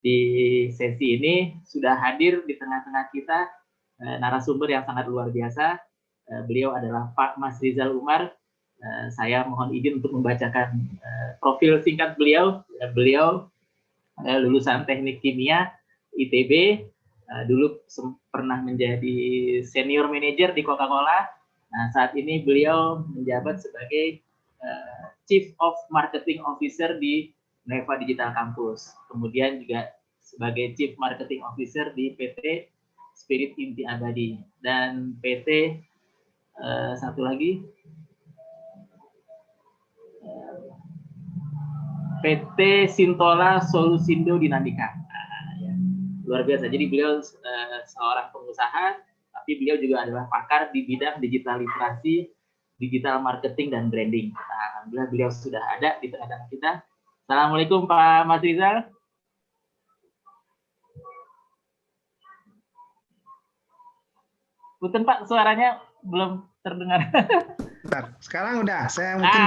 Di sesi ini sudah hadir di tengah-tengah kita narasumber yang sangat luar biasa. Beliau adalah Pak Mas Rizal Umar. Saya mohon izin untuk membacakan profil singkat beliau. Beliau lulusan Teknik Kimia ITB, dulu pernah menjadi senior manager di Coca-Cola. Nah, saat ini beliau menjabat sebagai Chief of Marketing Officer di Neva Digital Campus. Kemudian juga sebagai Chief Marketing Officer di PT Spirit Inti Abadi dan PT satu lagi PT Sintola Solusindo Dinamika. Ya. Luar biasa. Jadi beliau seorang pengusaha, tapi beliau juga adalah pakar di bidang digital literasi, digital marketing dan branding. Nah, alhamdulillah beliau sudah ada di tengah-tengah kita. Assalamualaikum Pak Mas Rizal. Punten Pak, suaranya belum terdengar. Bentar, sekarang udah. Saya mungkin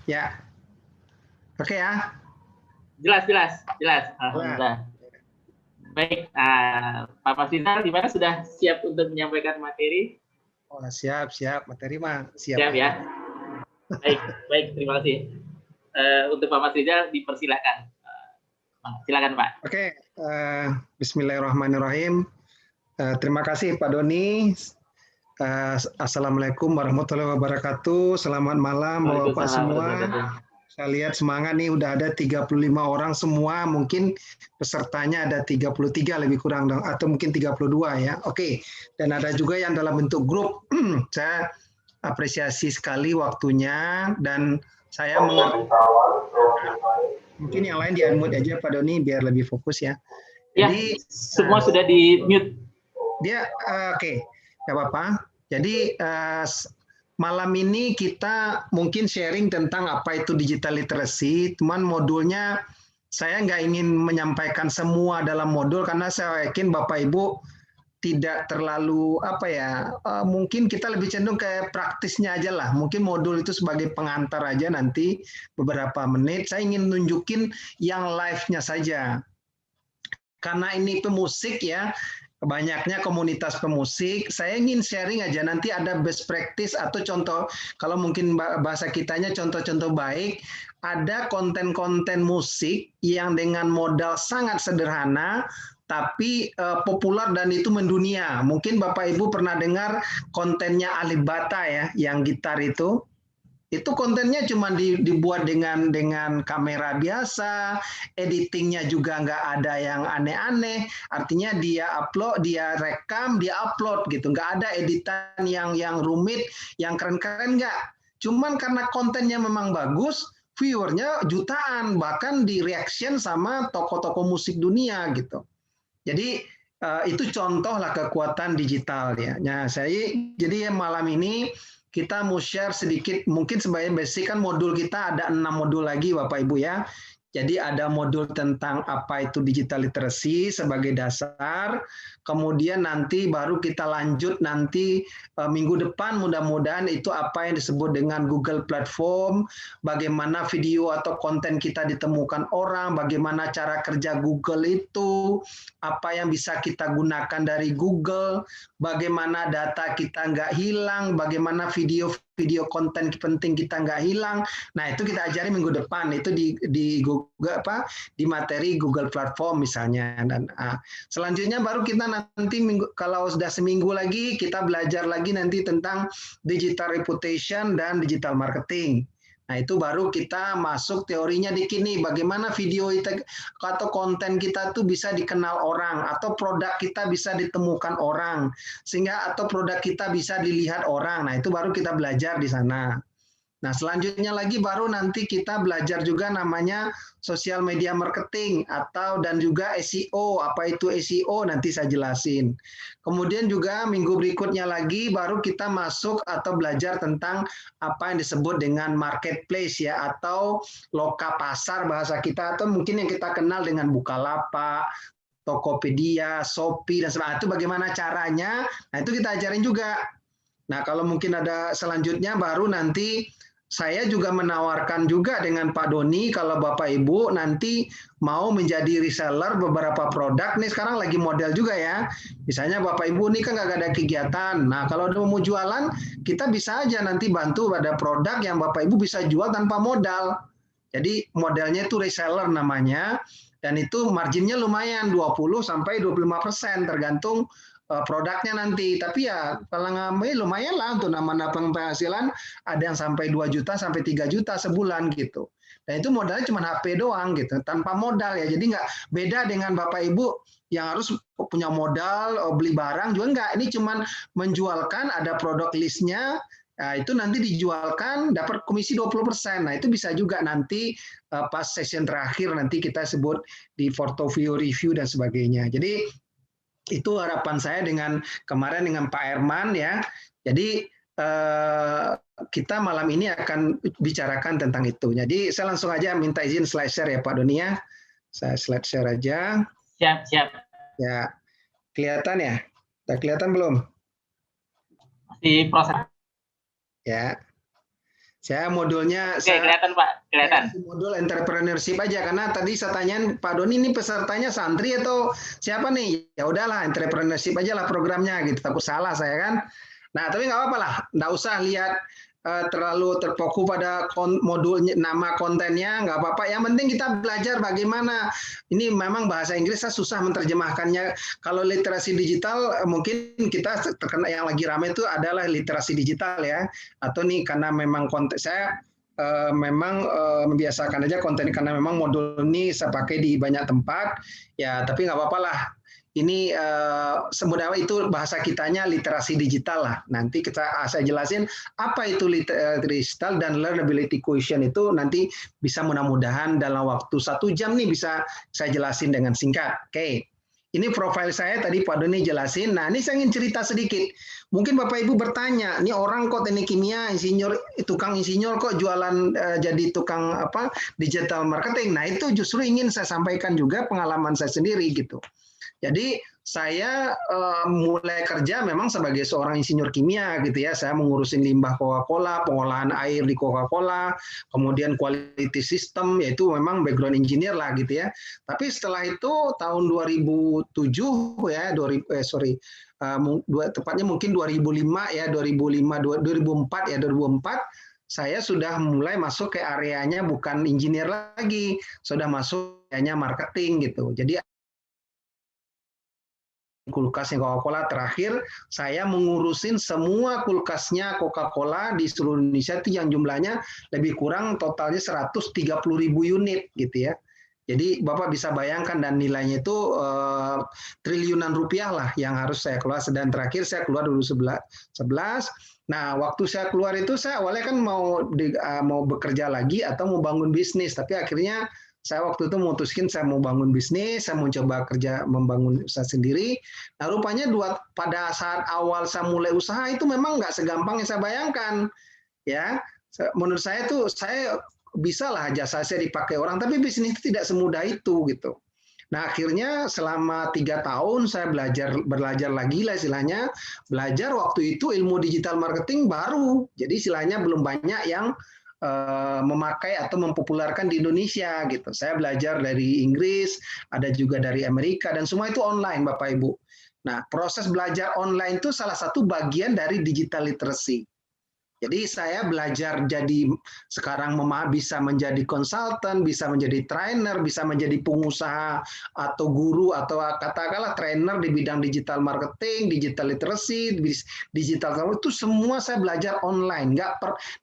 ya. Oke ya. Jelas. Alhamdulillah. Baik, Pak Mas Rizal, gimana sudah siap untuk menyampaikan materi? Oh, siap. Materi mah siap. Siap ya. Baik, terima kasih. Untuk Pak Mas Rizal dipersilakan. Silakan Pak. Oke, Bismillahirrahmanirrahim. Terima kasih Pak Doni. Assalamualaikum warahmatullahi wabarakatuh. Selamat malam Bapak semua. Saya lihat semangat nih, udah ada 35 orang semua, mungkin pesertanya ada 33 lebih kurang, atau mungkin 32 ya. Oke, dan ada juga yang dalam bentuk grup. Saya apresiasi sekali waktunya, dan saya mengerti. Mungkin yang lain di-unmute aja Pak Doni, biar lebih fokus ya. Jadi, semua sudah di-mute. Dia, oke, nggak apa-apa. Jadi, malam ini kita mungkin sharing tentang apa itu digital literacy, teman modulnya saya nggak ingin menyampaikan semua dalam modul karena saya yakin Bapak Ibu tidak terlalu mungkin kita lebih cenderung kayak praktisnya aja lah, mungkin modul itu sebagai pengantar aja nanti beberapa menit. Saya ingin nunjukin yang live-nya saja karena ini pemusik ya. Banyaknya komunitas pemusik, saya ingin sharing aja, nanti ada best practice atau contoh, kalau mungkin bahasa kitanya contoh-contoh baik, ada konten-konten musik yang dengan modal sangat sederhana, tapi populer dan itu mendunia. Mungkin Bapak Ibu pernah dengar kontennya Alif Bata ya, yang gitar itu kontennya cuma dibuat dengan kamera biasa, editingnya juga nggak ada yang aneh-aneh, artinya dia upload, dia rekam, dia upload gitu, nggak ada editan yang rumit, yang keren-keren nggak. Cuman karena kontennya memang bagus, viewernya jutaan, bahkan di reaction sama tokoh-tokoh musik dunia gitu. Jadi itu contoh lah kekuatan digital ya. Nah, jadi malam ini kita mau share sedikit, mungkin sebagai basic kan modul kita ada 6 modul lagi Bapak Ibu ya. Jadi ada modul tentang apa itu digital literacy sebagai dasar, kemudian nanti baru kita lanjut nanti minggu depan mudah-mudahan itu apa yang disebut dengan Google Platform, bagaimana video atau konten kita ditemukan orang, bagaimana cara kerja Google itu, apa yang bisa kita gunakan dari Google, bagaimana data kita nggak hilang, bagaimana video konten penting kita nggak hilang. Nah itu kita ajari minggu depan itu di Google di materi Google Platform misalnya. Dan selanjutnya baru kita nanti kalau sudah seminggu lagi kita belajar lagi nanti tentang digital reputation dan digital marketing. Nah itu baru kita masuk teorinya dikit nih, bagaimana video atau konten kita tuh bisa dikenal orang, atau produk kita bisa ditemukan orang, sehingga atau produk kita bisa dilihat orang. Nah itu baru kita belajar di sana. Nah selanjutnya lagi baru nanti kita belajar juga namanya social media marketing dan juga SEO. Apa itu SEO nanti saya jelasin. Kemudian juga minggu berikutnya lagi baru kita masuk atau belajar tentang apa yang disebut dengan marketplace ya, atau loka pasar bahasa kita, atau mungkin yang kita kenal dengan Bukalapak, Tokopedia, Shopee, dan sebagainya. Itu bagaimana caranya, nah itu kita ajarin juga. Nah kalau mungkin ada selanjutnya baru nanti saya juga menawarkan juga dengan Pak Doni kalau Bapak Ibu nanti mau menjadi reseller beberapa produk, nih sekarang lagi model juga ya. Misalnya Bapak Ibu ini kan nggak ada kegiatan. Nah kalau udah mau jualan, kita bisa aja nanti bantu pada produk yang Bapak Ibu bisa jual tanpa modal. Jadi modelnya itu reseller namanya, dan itu marginnya lumayan 20 sampai 25% tergantung produknya nanti. Tapi ya kalau ngambil lumayan lah untuk nambah penghasilan, ada yang sampai 2 juta sampai 3 juta sebulan gitu. Dan itu modalnya cuma HP doang gitu, tanpa modal ya. Jadi nggak beda dengan Bapak Ibu yang harus punya modal, beli barang juga enggak. Ini cuma menjualkan, ada produk listnya, nah, itu nanti dijualkan dapat komisi 20%. Nah, itu bisa juga nanti pas session terakhir nanti kita sebut di portfolio review dan sebagainya. Jadi itu harapan saya dengan kemarin dengan Pak Herman ya. Jadi kita malam ini akan bicarakan tentang itu. Jadi saya langsung aja minta izin slide share ya Pak Doni ya. Saya slide share aja. Siap, siap. Ya, kelihatan ya? Udah kelihatan belum? Masih proses. Ya. Saya modulnya Oke, kelihatan Pak, kelihatan. Modul entrepreneurship aja karena tadi saya tanyain Pak Doni ini pesertanya santri atau siapa nih? Ya udahlah entrepreneurship aja lah programnya gitu. Takut salah saya kan. Nah, tapi nggak apa-apa lah. Nggak usah lihat terlalu terfokus pada modulnya, nama kontennya, nggak apa-apa. Yang penting kita belajar bagaimana. Ini memang bahasa Inggris saya susah menerjemahkannya. Kalau literasi digital mungkin kita terkena yang lagi ramai itu adalah literasi digital ya. Atau nih karena memang konten saya memang membiasakan aja konten karena memang modul ini saya pakai di banyak tempat. Ya, tapi nggak apa-apa lah. Ini semudah itu bahasa kitanya literasi digital lah. Nanti saya jelasin apa itu literasi digital dan learnability quotient itu nanti bisa mudah-mudahan dalam waktu 1 jam nih bisa saya jelasin dengan singkat. Oke. Ini profil saya tadi Pak Doni jelasin. Nah, ini saya ingin cerita sedikit. Mungkin Bapak Ibu bertanya, ini orang kok teknik kimia, insinyur, tukang insinyur kok jualan jadi tukang apa digital marketing. Nah, itu justru ingin saya sampaikan juga pengalaman saya sendiri gitu. Jadi saya mulai kerja memang sebagai seorang insinyur kimia gitu ya. Saya mengurusin limbah Coca-Cola, pengolahan air di Coca-Cola, kemudian quality system, yaitu memang background engineer lah gitu ya. Tapi setelah itu tahun 2007 ya, tepatnya mungkin 2005 ya, 2004 ya, 2004 saya sudah mulai masuk ke areanya bukan engineer lagi, sudah masuk areanya marketing gitu. Jadi kulkasnya Coca-Cola terakhir, saya mengurusin semua kulkasnya Coca-Cola di seluruh Indonesia itu yang jumlahnya lebih kurang totalnya 130.000 unit gitu ya. Jadi Bapak bisa bayangkan dan nilainya itu triliunan rupiah lah yang harus saya keluar. Dan terakhir saya keluar dulu 11. Nah, waktu saya keluar itu saya awalnya kan mau bekerja lagi atau mau bangun bisnis, tapi akhirnya saya waktu itu memutuskan saya mau bangun bisnis, saya mau coba kerja membangun usaha sendiri. Nah, rupanya pada saat awal saya mulai usaha itu memang nggak segampang yang saya bayangkan. Ya, menurut saya tuh saya bisa lah jasa saya dipakai orang, tapi bisnis itu tidak semudah itu gitu. Nah, akhirnya selama 3 tahun saya belajar lagi lah istilahnya. Belajar waktu itu ilmu digital marketing baru, jadi istilahnya belum banyak yang memakai atau mempopulerkan di Indonesia gitu. Saya belajar dari Inggris, ada juga dari Amerika dan semua itu online Bapak Ibu. Nah, proses belajar online itu salah satu bagian dari digital literacy. Jadi saya belajar jadi sekarang bisa menjadi konsultan, bisa menjadi trainer, bisa menjadi pengusaha atau guru atau katakanlah trainer di bidang digital marketing, digital literacy, digital itu semua saya belajar online,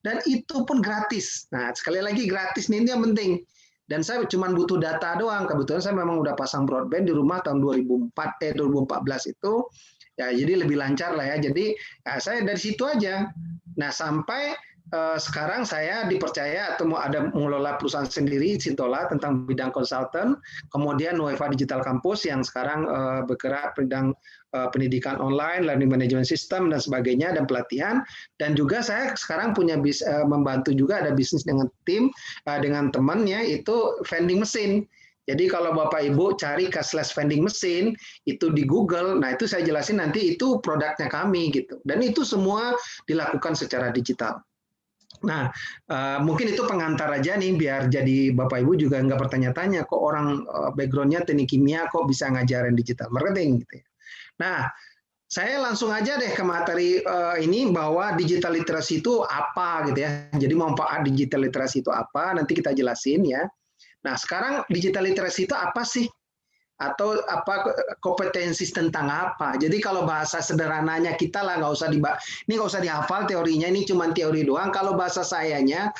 dan itu pun gratis. Nah, sekali lagi gratis ini yang penting. Dan saya cuma butuh data doang. Kebetulan saya memang udah pasang broadband di rumah tahun 2014 itu. Ya, jadi lebih lancar lah ya. Jadi ya, saya dari situ aja. Nah, sampai sekarang saya dipercaya atau mau ada mengelola perusahaan sendiri Sintola tentang bidang konsultan, kemudian Nueva Digital Campus yang sekarang bergerak bidang pendidikan online, learning management system dan sebagainya dan pelatihan. Dan juga saya sekarang punya membantu juga ada bisnis dengan tim dengan temannya itu vending mesin. Jadi kalau Bapak Ibu cari cashless vending machine itu di Google, nah itu saya jelasin nanti itu produknya kami gitu. Dan itu semua dilakukan secara digital. Nah, mungkin itu pengantar aja nih, biar jadi Bapak Ibu juga nggak bertanya-tanya, kok orang background-nya teknik kimia kok bisa ngajarin digital marketing gitu ya. Nah, saya langsung aja deh ke materi ini, bahwa digital literasi itu apa gitu ya. Jadi manfaat digital literasi itu apa, nanti kita jelasin ya. Nah, sekarang digital literasi itu apa sih? Atau apa, kompetensi tentang apa? Jadi kalau bahasa sederhananya kita lah, ini nggak usah dihafal teorinya, ini cuma teori doang. Kalau bahasa sayanya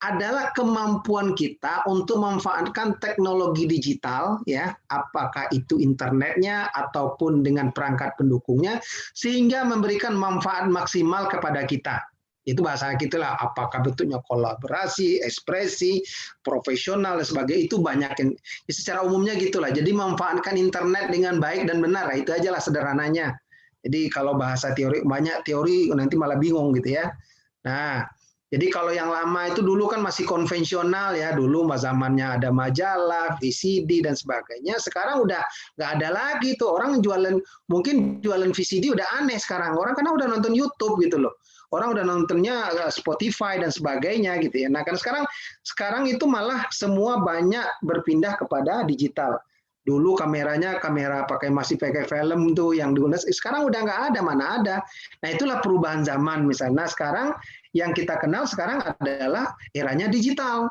adalah kemampuan kita untuk memanfaatkan teknologi digital, ya, apakah itu internetnya ataupun dengan perangkat pendukungnya, sehingga memberikan manfaat maksimal kepada kita. Itu bahasa kita lah, apakah bentuknya kolaborasi, ekspresi, profesional dan sebagainya, itu banyak yang secara umumnya gitulah. Jadi memanfaatkan internet dengan baik dan benar, itu aja lah sederhananya. Jadi kalau bahasa teori, banyak teori nanti malah bingung gitu ya. Nah, jadi kalau yang lama itu dulu kan masih konvensional ya, dulu zamannya ada majalah, VCD dan sebagainya. Sekarang udah nggak ada lagi tuh, orang jualan, mungkin jualan VCD udah aneh sekarang, orang karena udah nonton YouTube gitu loh. Orang udah nontonnya Spotify dan sebagainya gitu ya. Nah kan sekarang itu malah semua banyak berpindah kepada digital. Dulu kameranya masih pakai film tuh yang dulu, sekarang udah nggak ada, mana ada. Nah itulah perubahan zaman misalnya. Nah sekarang yang kita kenal sekarang adalah eranya digital.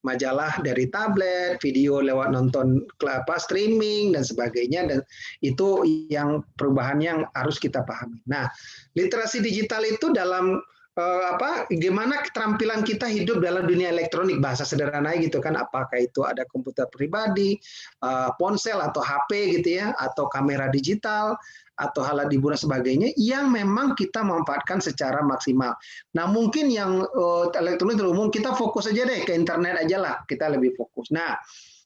Majalah dari tablet, video lewat nonton streaming dan sebagainya, dan itu yang perubahan yang harus kita pahami. Nah, literasi digital itu dalam gimana keterampilan kita hidup dalam dunia elektronik, bahasa sederhananya gitu kan, apakah itu ada komputer pribadi, ponsel atau HP gitu ya, atau kamera digital, atau hal hiburan sebagainya yang memang kita manfaatkan secara maksimal. Nah mungkin yang elektronik umum kita fokus aja deh ke internet aja lah, kita lebih fokus. Nah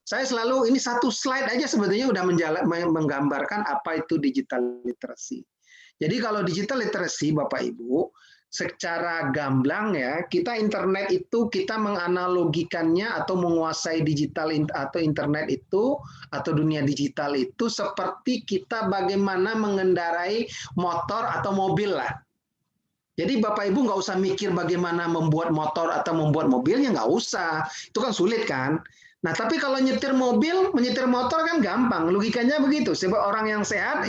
saya selalu, ini satu slide aja sebetulnya udah menggambarkan apa itu digital literacy. Jadi kalau digital literacy Bapak Ibu, secara gamblang ya, kita internet itu kita menganalogikannya atau menguasai digital atau internet itu atau dunia digital itu seperti kita bagaimana mengendarai motor atau mobil lah. Jadi Bapak Ibu nggak usah mikir bagaimana membuat motor atau membuat mobilnya, nggak usah. Itu kan sulit kan. Nah tapi kalau nyetir mobil, menyetir motor kan gampang. Logikanya begitu. Sebab orang yang sehat,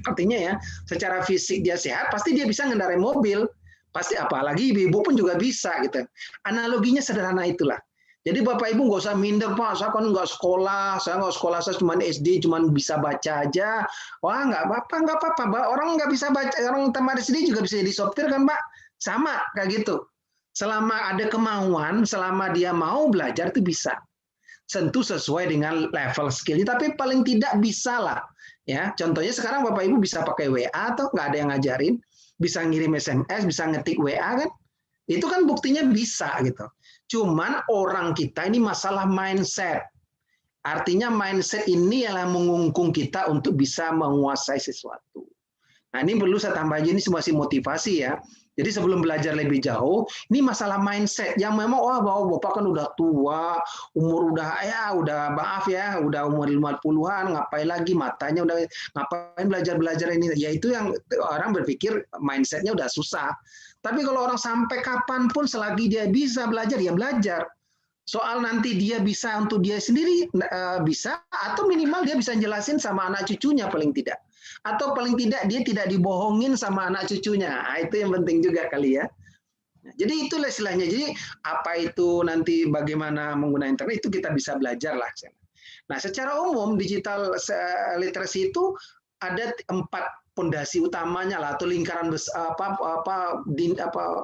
artinya ya, secara fisik dia sehat, pasti dia bisa ngendarai mobil. Pasti, apalagi ibu-ibu pun juga bisa gitu. Analoginya sederhana itulah. Jadi Bapak Ibu nggak usah minder, Pak, saya kan nggak sekolah, saya cuma SD, cuma bisa baca aja. Wah, nggak apa-apa. Orang nggak bisa baca, orang tamat SD juga bisa jadi sopir kan, Pak? Sama kayak gitu. Selama ada kemauan, selama dia mau belajar itu bisa. Tentu sesuai dengan level skillnya, tapi paling tidak bisa lah. Ya, contohnya sekarang Bapak Ibu bisa pakai WA atau nggak ada yang ngajarin, bisa ngirim SMS, bisa ngetik WA kan? Itu kan buktinya bisa gitu. Cuman orang kita ini masalah mindset. Artinya mindset ini yang mengungkung kita untuk bisa menguasai sesuatu. Nah ini perlu saya tambah aja, ini masih motivasi ya. Jadi sebelum belajar lebih jauh, ini masalah mindset yang memang, wah Bapak kan udah tua, umur udah maaf ya, udah umur 50-an, ngapain lagi matanya udah, ngapain belajar ini. Ya itu yang orang berpikir mindsetnya udah susah. Tapi kalau orang sampai kapanpun selagi dia bisa belajar, ya belajar. Soal nanti dia bisa untuk dia sendiri bisa, atau minimal dia bisa jelasin sama anak cucunya paling tidak. Atau paling tidak dia tidak dibohongin sama anak cucunya. Nah, itu yang penting juga kali ya. Nah, jadi itulah istilahnya. Jadi apa itu nanti bagaimana menggunakan internet itu kita bisa belajar lah. Nah, secara umum digital literacy itu ada 4 pondasi utamanya lah, atau lingkaran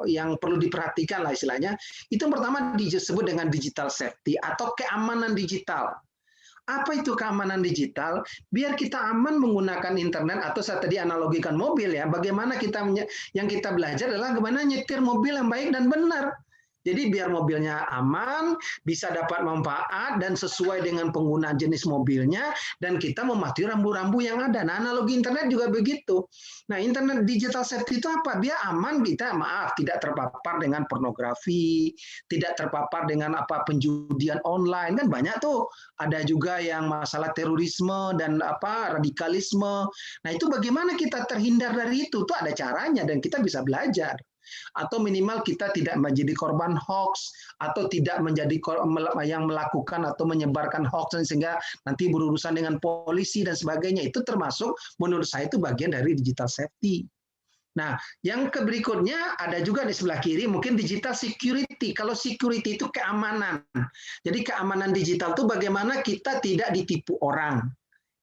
yang perlu diperhatikan lah istilahnya. Itu yang pertama disebut dengan digital safety atau keamanan digital. Apa itu keamanan digital? Biar kita aman menggunakan internet, atau saya tadi analogikan mobil ya, bagaimana yang kita belajar adalah bagaimana nyetir mobil yang baik dan benar. Jadi biar mobilnya aman, bisa dapat manfaat dan sesuai dengan penggunaan jenis mobilnya, dan kita mematuhi rambu-rambu yang ada. Nah, analogi internet juga begitu. Nah, internet digital safety itu apa? Biar aman kita, tidak terpapar dengan pornografi, tidak terpapar dengan penjudian online, kan banyak tuh. Ada juga yang masalah terorisme dan radikalisme. Nah, itu bagaimana kita terhindar dari itu? Itu ada caranya dan kita bisa belajar. Atau minimal kita tidak menjadi korban hoax, atau tidak menjadi yang melakukan atau menyebarkan hoax sehingga nanti berurusan dengan polisi dan sebagainya. Itu termasuk menurut saya itu bagian dari digital safety. Nah, yang berikutnya ada juga di sebelah kiri mungkin digital security. Kalau security itu keamanan. Jadi keamanan digital itu bagaimana kita tidak ditipu orang.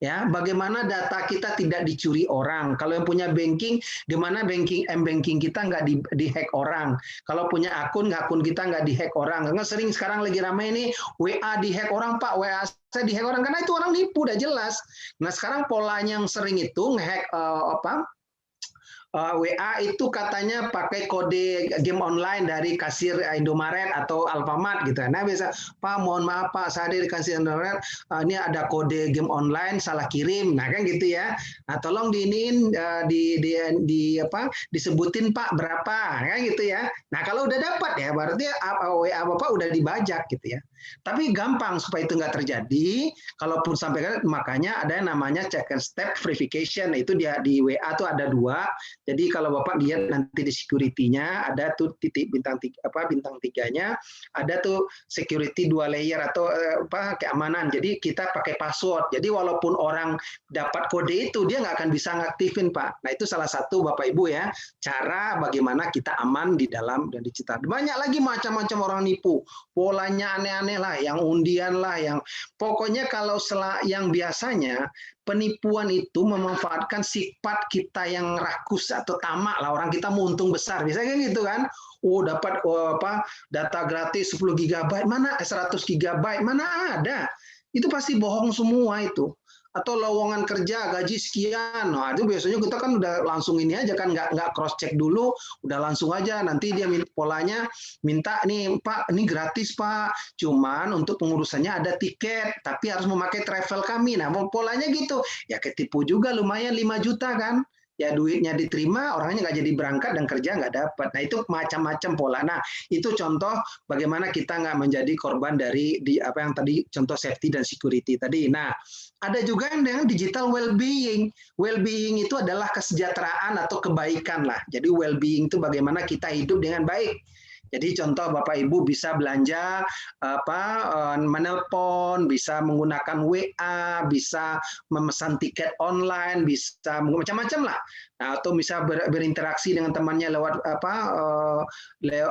Ya, bagaimana data kita tidak dicuri orang. Kalau yang punya banking, gimana m-banking kita nggak dihack orang. Kalau punya akun kita nggak dihack orang. Karena sering sekarang lagi ramai ini WA dihack orang, Pak. WA saya dihack orang, karena itu orang nipu, udah jelas. Nah, sekarang polanya yang sering itu ngehack WA itu katanya pakai kode game online dari kasir Indomaret atau Alfamart gitu. Nah, biasa, Pak, mohon maaf Pak, saya dari kasir Indomaret, ini ada kode game online salah kirim. Nah, kan gitu ya. Nah, tolong diiniin disebutin Pak berapa, kan gitu ya. Nah, kalau udah dapat ya berarti WA Bapak udah dibajak gitu ya. Tapi gampang supaya itu nggak terjadi. Kalaupun sampai kan, makanya ada yang namanya check and step verification. Itu dia di WA tuh ada 2. Jadi kalau Bapak lihat nanti di security-nya ada tuh titik bintang 3-nya, ada tuh security 2 layer atau keamanan. Jadi kita pakai password. Jadi walaupun orang dapat kode itu dia nggak akan bisa ngaktifin, Pak. Nah, itu salah satu Bapak Ibu ya, cara bagaimana kita aman di dalam dan digital. Banyak lagi macam-macam orang nipu. Polanya aneh-aneh lah, yang undian lah, yang pokoknya kalau yang biasanya penipuan itu memanfaatkan sifat kita yang rakus atau tamak lah, orang kita mau untung besar, biasanya gitu kan. Dapat data gratis 10 GB, mana 100 GB, mana ada. Itu pasti bohong semua itu. Atau lowongan kerja gaji sekian, nah itu biasanya kita kan udah langsung ini aja kan, nggak cross check dulu, udah langsung aja, nanti dia polanya minta nih Pak, ini gratis Pak, cuman untuk pengurusannya ada tiket, tapi harus memakai travel kami. Nah polanya gitu, ya ketipu juga, lumayan 5 juta kan. Ya duitnya diterima, orangnya nggak jadi berangkat dan kerja nggak dapat. Nah itu macam-macam pola. Nah itu contoh bagaimana kita nggak menjadi korban dari apa yang tadi contoh safety dan security tadi. Nah ada juga yang dengan digital well-being. Well-being itu adalah kesejahteraan atau kebaikan lah. Jadi well-being itu bagaimana kita hidup dengan baik. Jadi contoh Bapak Ibu bisa belanja menelpon, bisa menggunakan WA, bisa memesan tiket online, bisa macam-macam lah. Nah, atau bisa berinteraksi dengan temannya lewat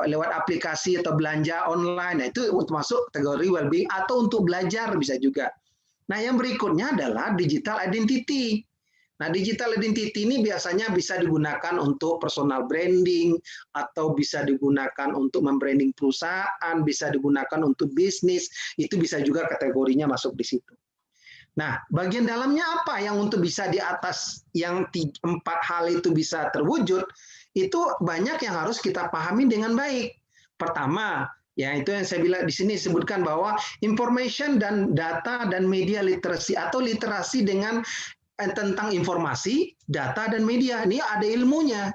lewat aplikasi atau belanja online. Nah, itu termasuk kategori well-being atau untuk belajar bisa juga. Nah, yang berikutnya adalah digital identity. Nah, digital identity ini biasanya bisa digunakan untuk personal branding, atau bisa digunakan untuk membranding perusahaan, bisa digunakan untuk bisnis, itu bisa juga kategorinya masuk di situ. Nah, bagian dalamnya apa yang untuk bisa di atas yang 4 hal itu bisa terwujud, itu banyak yang harus kita pahami dengan baik. Pertama, ya itu yang saya bilang di sini disebutkan bahwa information dan data dan media literacy atau literasi dengan tentang informasi, data dan media. Ini ada ilmunya.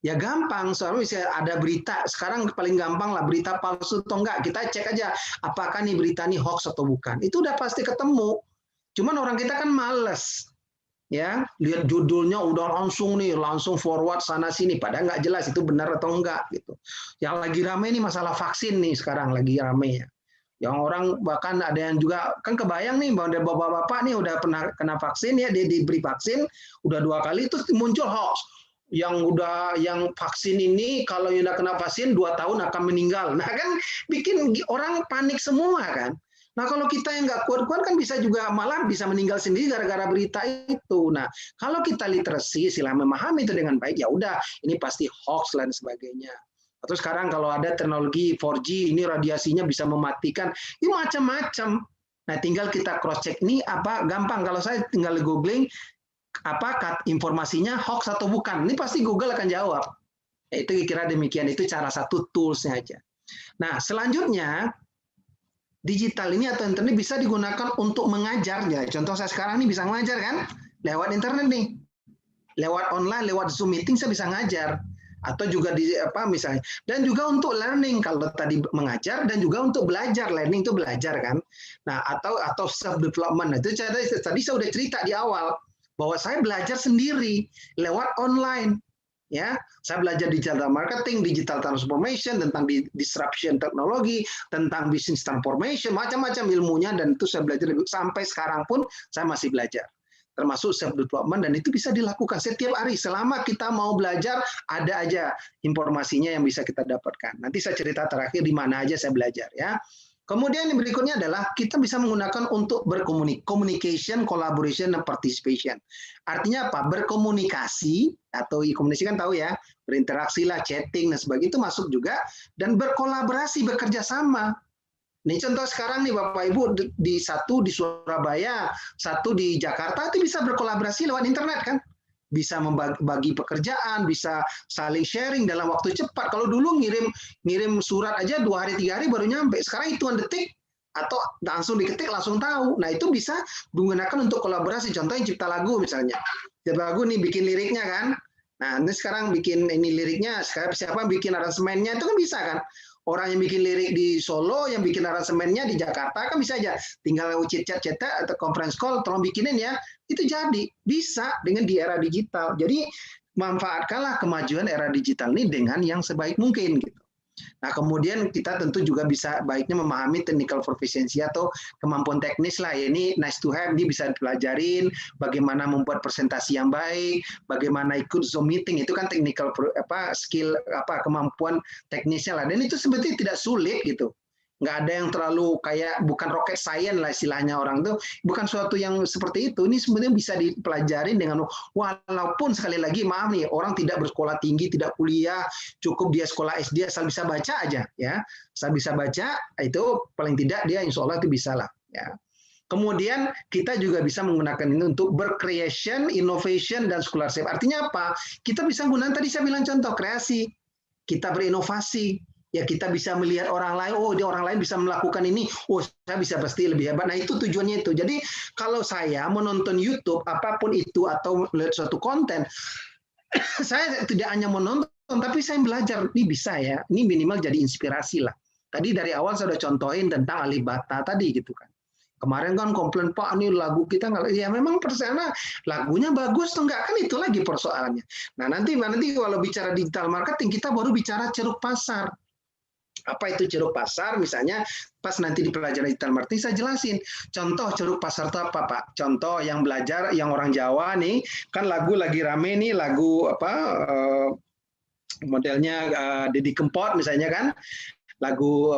Ya gampang, soalnya bisa ada berita, sekarang paling gampang lah berita palsu atau enggak, kita cek aja apakah nih berita ini hoax atau bukan. Itu udah pasti ketemu. Cuman orang kita kan males. Ya, lihat judulnya udah langsung forward sana sini, padahal nggak jelas itu benar atau enggak gitu. Yang lagi ramai ini masalah vaksin nih sekarang lagi ramai ya. Yang orang bahkan ada yang juga kan kebayang nih bahwa bapak-bapak nih udah pernah kena vaksin ya, dia diberi vaksin udah 2 kali itu muncul hoax yang vaksin ini kalau udah kena vaksin 2 tahun akan meninggal. Nah kan bikin orang panik semua kan. Nah kalau kita yang nggak kuat-kuat kan bisa juga malah bisa meninggal sendiri gara-gara berita itu. Nah kalau kita literasi, sila memahami itu dengan baik, ya udah ini pasti hoax dan sebagainya. Atau sekarang kalau ada teknologi 4G, ini radiasinya bisa mematikan, ini macam-macam. Nah, tinggal kita cross check ini apa gampang. Kalau saya tinggal googling apa informasinya hoax atau bukan, ini pasti Google akan jawab. Ya, itu kira demikian, itu cara satu toolsnya aja. Nah, selanjutnya digital ini atau internet bisa digunakan untuk mengajar. Ya, contoh saya sekarang ini bisa mengajar kan, lewat internet nih, lewat online, lewat Zoom meeting saya bisa ngajar. Atau juga di misalnya, dan juga untuk learning kalau tadi mengajar, dan juga untuk belajar, learning itu belajar kan. Nah atau self development, itu tadi saya udah cerita di awal bahwa saya belajar sendiri lewat online. ya. Saya belajar digital marketing, digital transformation, tentang disruption teknologi, tentang business transformation, macam-macam ilmunya, dan itu saya belajar sampai sekarang pun saya masih belajar. Termasuk self development, dan itu bisa dilakukan setiap hari selama kita mau belajar. Ada aja informasinya yang bisa kita dapatkan. Nanti saya cerita terakhir di mana aja saya belajar, ya. Kemudian yang berikutnya adalah kita bisa menggunakan untuk communication, collaboration, dan participation. Artinya apa? Berkomunikasi, atau komunikasi kan tahu ya, berinteraksi lah, chatting dan sebagainya, itu masuk juga, dan berkolaborasi, bekerja sama. Nih contoh sekarang nih Bapak Ibu, satu di Surabaya, satu di Jakarta, itu bisa berkolaborasi lewat internet kan? Bisa membagi pekerjaan, bisa saling sharing dalam waktu cepat. Kalau dulu ngirim surat aja 2 hari 3 hari baru nyampe. Sekarang hitungan detik atau langsung diketik langsung tahu. Nah itu bisa digunakan untuk kolaborasi. Contohnya cipta lagu misalnya. Cipta lagu nih bikin liriknya kan. Nah ini sekarang bikin ini liriknya. Sekarang siapa bikin aransemennya itu kan bisa kan. Orang yang bikin lirik di Solo, yang bikin aransemennya di Jakarta, kan bisa aja. Tinggal chat-chat atau conference call, tolong bikinin ya. Itu jadi. Bisa dengan di era digital. Jadi, manfaatkanlah kemajuan era digital ini dengan yang sebaik mungkin. Gitu. Nah, kemudian kita tentu juga bisa baiknya memahami technical proficiency atau kemampuan teknis lah. Ini nice to have, ini bisa dipelajarin bagaimana membuat presentasi yang baik, bagaimana ikut Zoom meeting, itu kan technical skill, kemampuan teknisnya lah. Dan itu sebetulnya tidak sulit gitu. Nggak ada yang terlalu kayak, bukan rocket science lah istilahnya orang tuh, bukan suatu yang seperti itu. Ini sebenarnya bisa dipelajarin dengan, walaupun sekali lagi maaf nih, orang tidak bersekolah tinggi, tidak kuliah, cukup dia sekolah SD asal bisa baca aja ya, asal bisa baca itu paling tidak dia insya Allah itu bisa lah ya. Kemudian kita juga bisa menggunakan ini untuk bercreation, innovation, dan scholarship. Artinya apa? Kita bisa menggunakan, tadi saya bilang contoh kreasi, kita berinovasi. Ya kita bisa melihat orang lain, oh dia orang lain bisa melakukan ini, oh saya bisa pasti lebih hebat. Nah itu tujuannya itu. Jadi kalau saya menonton YouTube apapun itu atau melihat suatu konten, saya tidak hanya menonton, tapi saya belajar. Ini bisa ya, ini minimal jadi inspirasi lah. Tadi dari awal saya sudah contohin tentang Alibata tadi gitu kan. Kemarin kan komplain Pak, ini lagu kita nggak, ya memang persana lagunya bagus tuh nggak, kan itu lagi persoalannya. Nah nanti kalau bicara digital marketing kita baru bicara ceruk pasar. Apa itu ceruk pasar? Misalnya pas nanti di pelajaran digital marketing saya jelasin. Contoh ceruk pasar itu apa Pak? Contoh yang belajar, yang orang Jawa nih, kan lagu lagi rame nih, lagu modelnya Deddy Kempot misalnya kan, lagu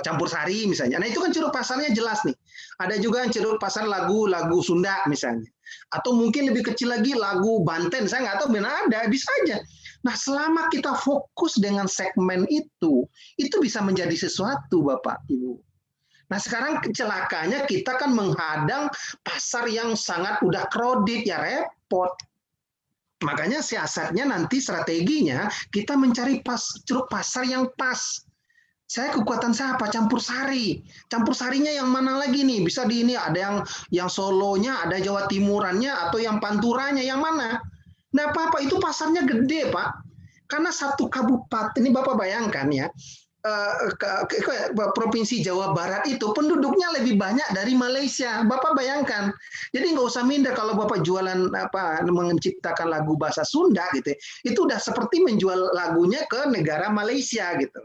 Campur Sari misalnya. Nah itu kan ceruk pasarnya jelas nih. Ada juga yang ceruk pasar lagu Sunda misalnya. Atau mungkin lebih kecil lagi lagu Banten, saya nggak tahu benar ada, bisa aja. Nah, selama kita fokus dengan segmen itu bisa menjadi sesuatu, Bapak, Ibu. Nah, sekarang celakanya kita kan menghadang pasar yang sangat udah crowded, ya repot. Makanya siasatnya nanti strateginya kita mencari ceruk pasar yang pas. Saya kekuatan saya apa? Campur sari. Campur sarinya yang mana lagi nih? Bisa di ini ada yang Solonya, ada Jawa Timurannya, atau yang Panturanya, yang mana? Nah, Pak, itu pasarnya gede, Pak. Karena satu kabupaten, ini Bapak bayangkan ya, Provinsi Jawa Barat itu penduduknya lebih banyak dari Malaysia. Bapak bayangkan. Jadi nggak usah minder kalau Bapak jualan menciptakan lagu bahasa Sunda gitu. Itu udah seperti menjual lagunya ke negara Malaysia gitu.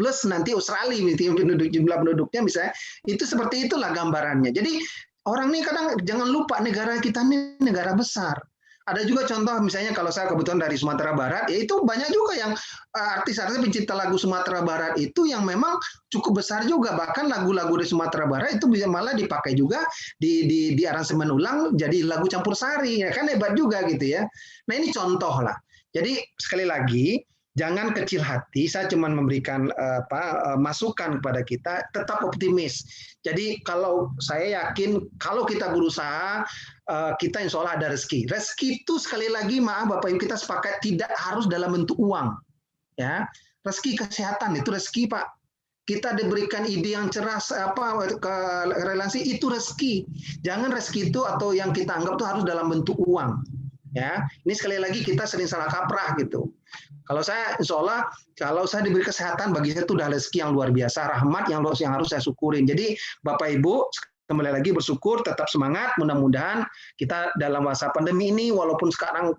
Plus nanti Australia, jumlah penduduknya misalnya, itu seperti itulah gambarannya. Jadi orang ini kadang jangan lupa negara kita ini negara besar. Ada juga contoh misalnya kalau saya kebetulan dari Sumatera Barat, ya itu banyak juga yang artis-artis pencipta lagu Sumatera Barat itu yang memang cukup besar juga. Bahkan lagu-lagu di Sumatera Barat itu bisa malah dipakai juga di aransemen ulang jadi lagu campur sari. Ya kan hebat juga gitu ya. Nah ini contoh lah. Jadi sekali lagi, jangan kecil hati, saya cuma memberikan masukan kepada kita, tetap optimis. Jadi kalau saya yakin, kalau kita berusaha, kita insya Allah ada rezeki. Rezeki itu sekali lagi, maaf Bapak Ibu, kita sepakat tidak harus dalam bentuk uang. Ya, rezeki kesehatan itu rezeki Pak. Kita diberikan ide yang cerah, ke relasi itu rezeki. Jangan rezeki itu atau yang kita anggap itu harus dalam bentuk uang. Ya, ini sekali lagi kita sering salah kaprah gitu. Kalau saya, insya Allah, kalau saya diberi kesehatan, bagi saya itu udah rezeki yang luar biasa, rahmat yang harus saya syukurin. Jadi, Bapak Ibu, kembali lagi bersyukur, tetap semangat, mudah-mudahan kita dalam masa pandemi ini, walaupun sekarang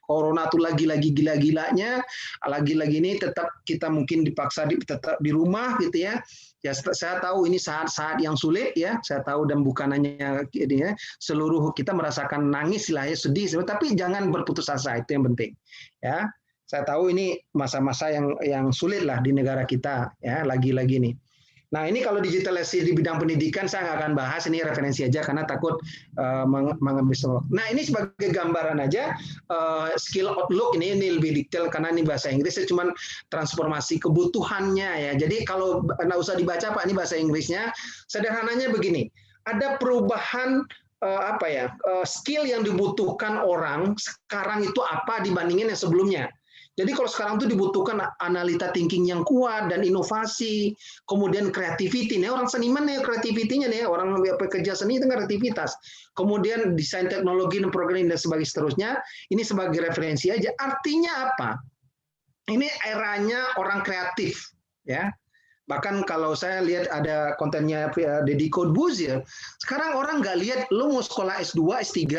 corona tuh lagi-lagi gila-gilanya, lagi-lagi ini tetap kita mungkin dipaksa tetap di rumah gitu ya. Ya, saya tahu ini saat-saat yang sulit ya, saya tahu, dan bukan hanya ini ya, seluruh kita merasakan nangis lah ya, sedih, tapi jangan berputus asa, itu yang penting ya. Saya tahu ini masa-masa yang sulit lah di negara kita ya, lagi-lagi nih. Nah, ini kalau digitalisasi di bidang pendidikan saya nggak akan bahas, ini referensi aja karena takut mengambil waktu. Nah, ini sebagai gambaran aja skill outlook ini lebih detail karena ini bahasa Inggris, cuma transformasi kebutuhannya ya. Jadi kalau nggak usah dibaca Pak, ini bahasa Inggrisnya. Sederhananya begini, ada perubahan skill yang dibutuhkan orang sekarang itu apa dibandingin yang sebelumnya. Jadi kalau sekarang itu dibutuhkan analita thinking yang kuat dan inovasi, kemudian creativity. Nih orang seniman nih kreativitinya nih, orang pekerja seni itu kreativitas. Kemudian desain teknologi dan programming dan seterusnya. Ini sebagai referensi aja. Artinya apa? Ini eranya orang kreatif, ya. Bahkan kalau saya lihat ada kontennya Deddy Corbuzier, sekarang orang nggak lihat lo mau sekolah S2, S3,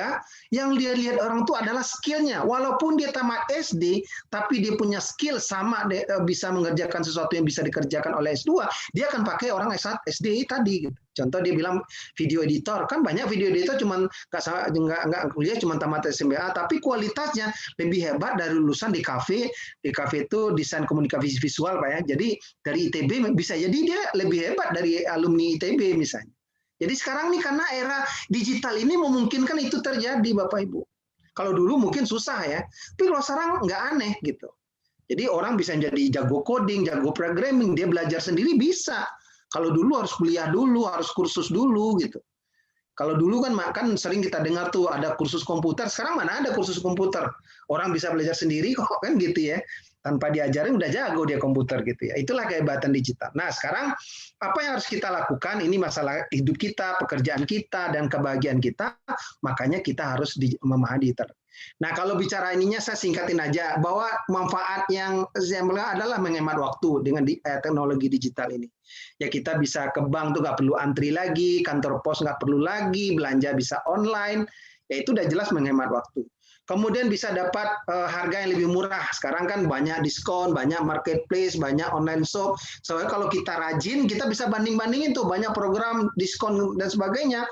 yang lihat orang itu adalah skillnya. Walaupun dia tamat SD, tapi dia punya skill sama, bisa mengerjakan sesuatu yang bisa dikerjakan oleh S2, dia akan pakai orang SD tadi. Contoh dia bilang video editor, kan banyak video editor cuman nggak kuliah, cuma tamat SMBA, tapi kualitasnya lebih hebat dari lulusan di kafe. Di kafe itu desain komunikasi visual Pak ya. Jadi dari ITB bisa jadi dia lebih hebat dari alumni ITB misalnya. Jadi sekarang nih karena era digital ini memungkinkan itu terjadi Bapak Ibu. Kalau dulu mungkin susah ya, tapi kalau sekarang nggak aneh gitu. Jadi orang bisa jadi jago coding, jago programming, dia belajar sendiri bisa. Kalau dulu harus kuliah dulu, harus kursus dulu gitu. Kalau dulu kan sering kita dengar tuh ada kursus komputer, sekarang mana ada kursus komputer? Orang bisa belajar sendiri kok kan gitu ya. Tanpa diajarin udah jago dia komputer gitu ya. Itulah kehebatan digital. Nah, sekarang apa yang harus kita lakukan? Ini masalah hidup kita, pekerjaan kita, dan kebahagiaan kita. Makanya kita harus memahami digital. Nah, kalau bicara ininya saya singkatin aja bahwa manfaat yang adalah menghemat waktu dengan teknologi digital ini. Ya kita bisa ke bank tuh nggak perlu antri lagi, kantor pos nggak perlu lagi, belanja bisa online. Ya itu udah jelas menghemat waktu. Kemudian bisa dapat harga yang lebih murah. Sekarang kan banyak diskon, banyak marketplace, banyak online shop. Soalnya kalau kita rajin, kita bisa banding-bandingin tuh banyak program diskon dan sebagainya.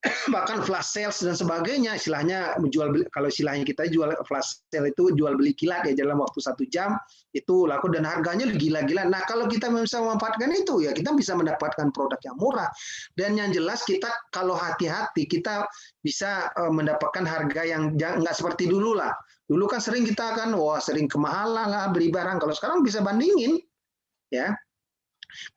Bahkan flash sales dan sebagainya, istilahnya menjual beli, kalau istilahnya kita jual flash sale itu jual beli kilat ya dalam waktu 1 jam itu laku dan harganya gila-gila. Nah kalau kita bisa memanfaatkan itu ya kita bisa mendapatkan produk yang murah, dan yang jelas kita kalau hati-hati kita bisa mendapatkan harga yang nggak seperti dulu lah. Dulu kan sering kita kan sering kemahalan lah beli barang, kalau sekarang bisa bandingin ya.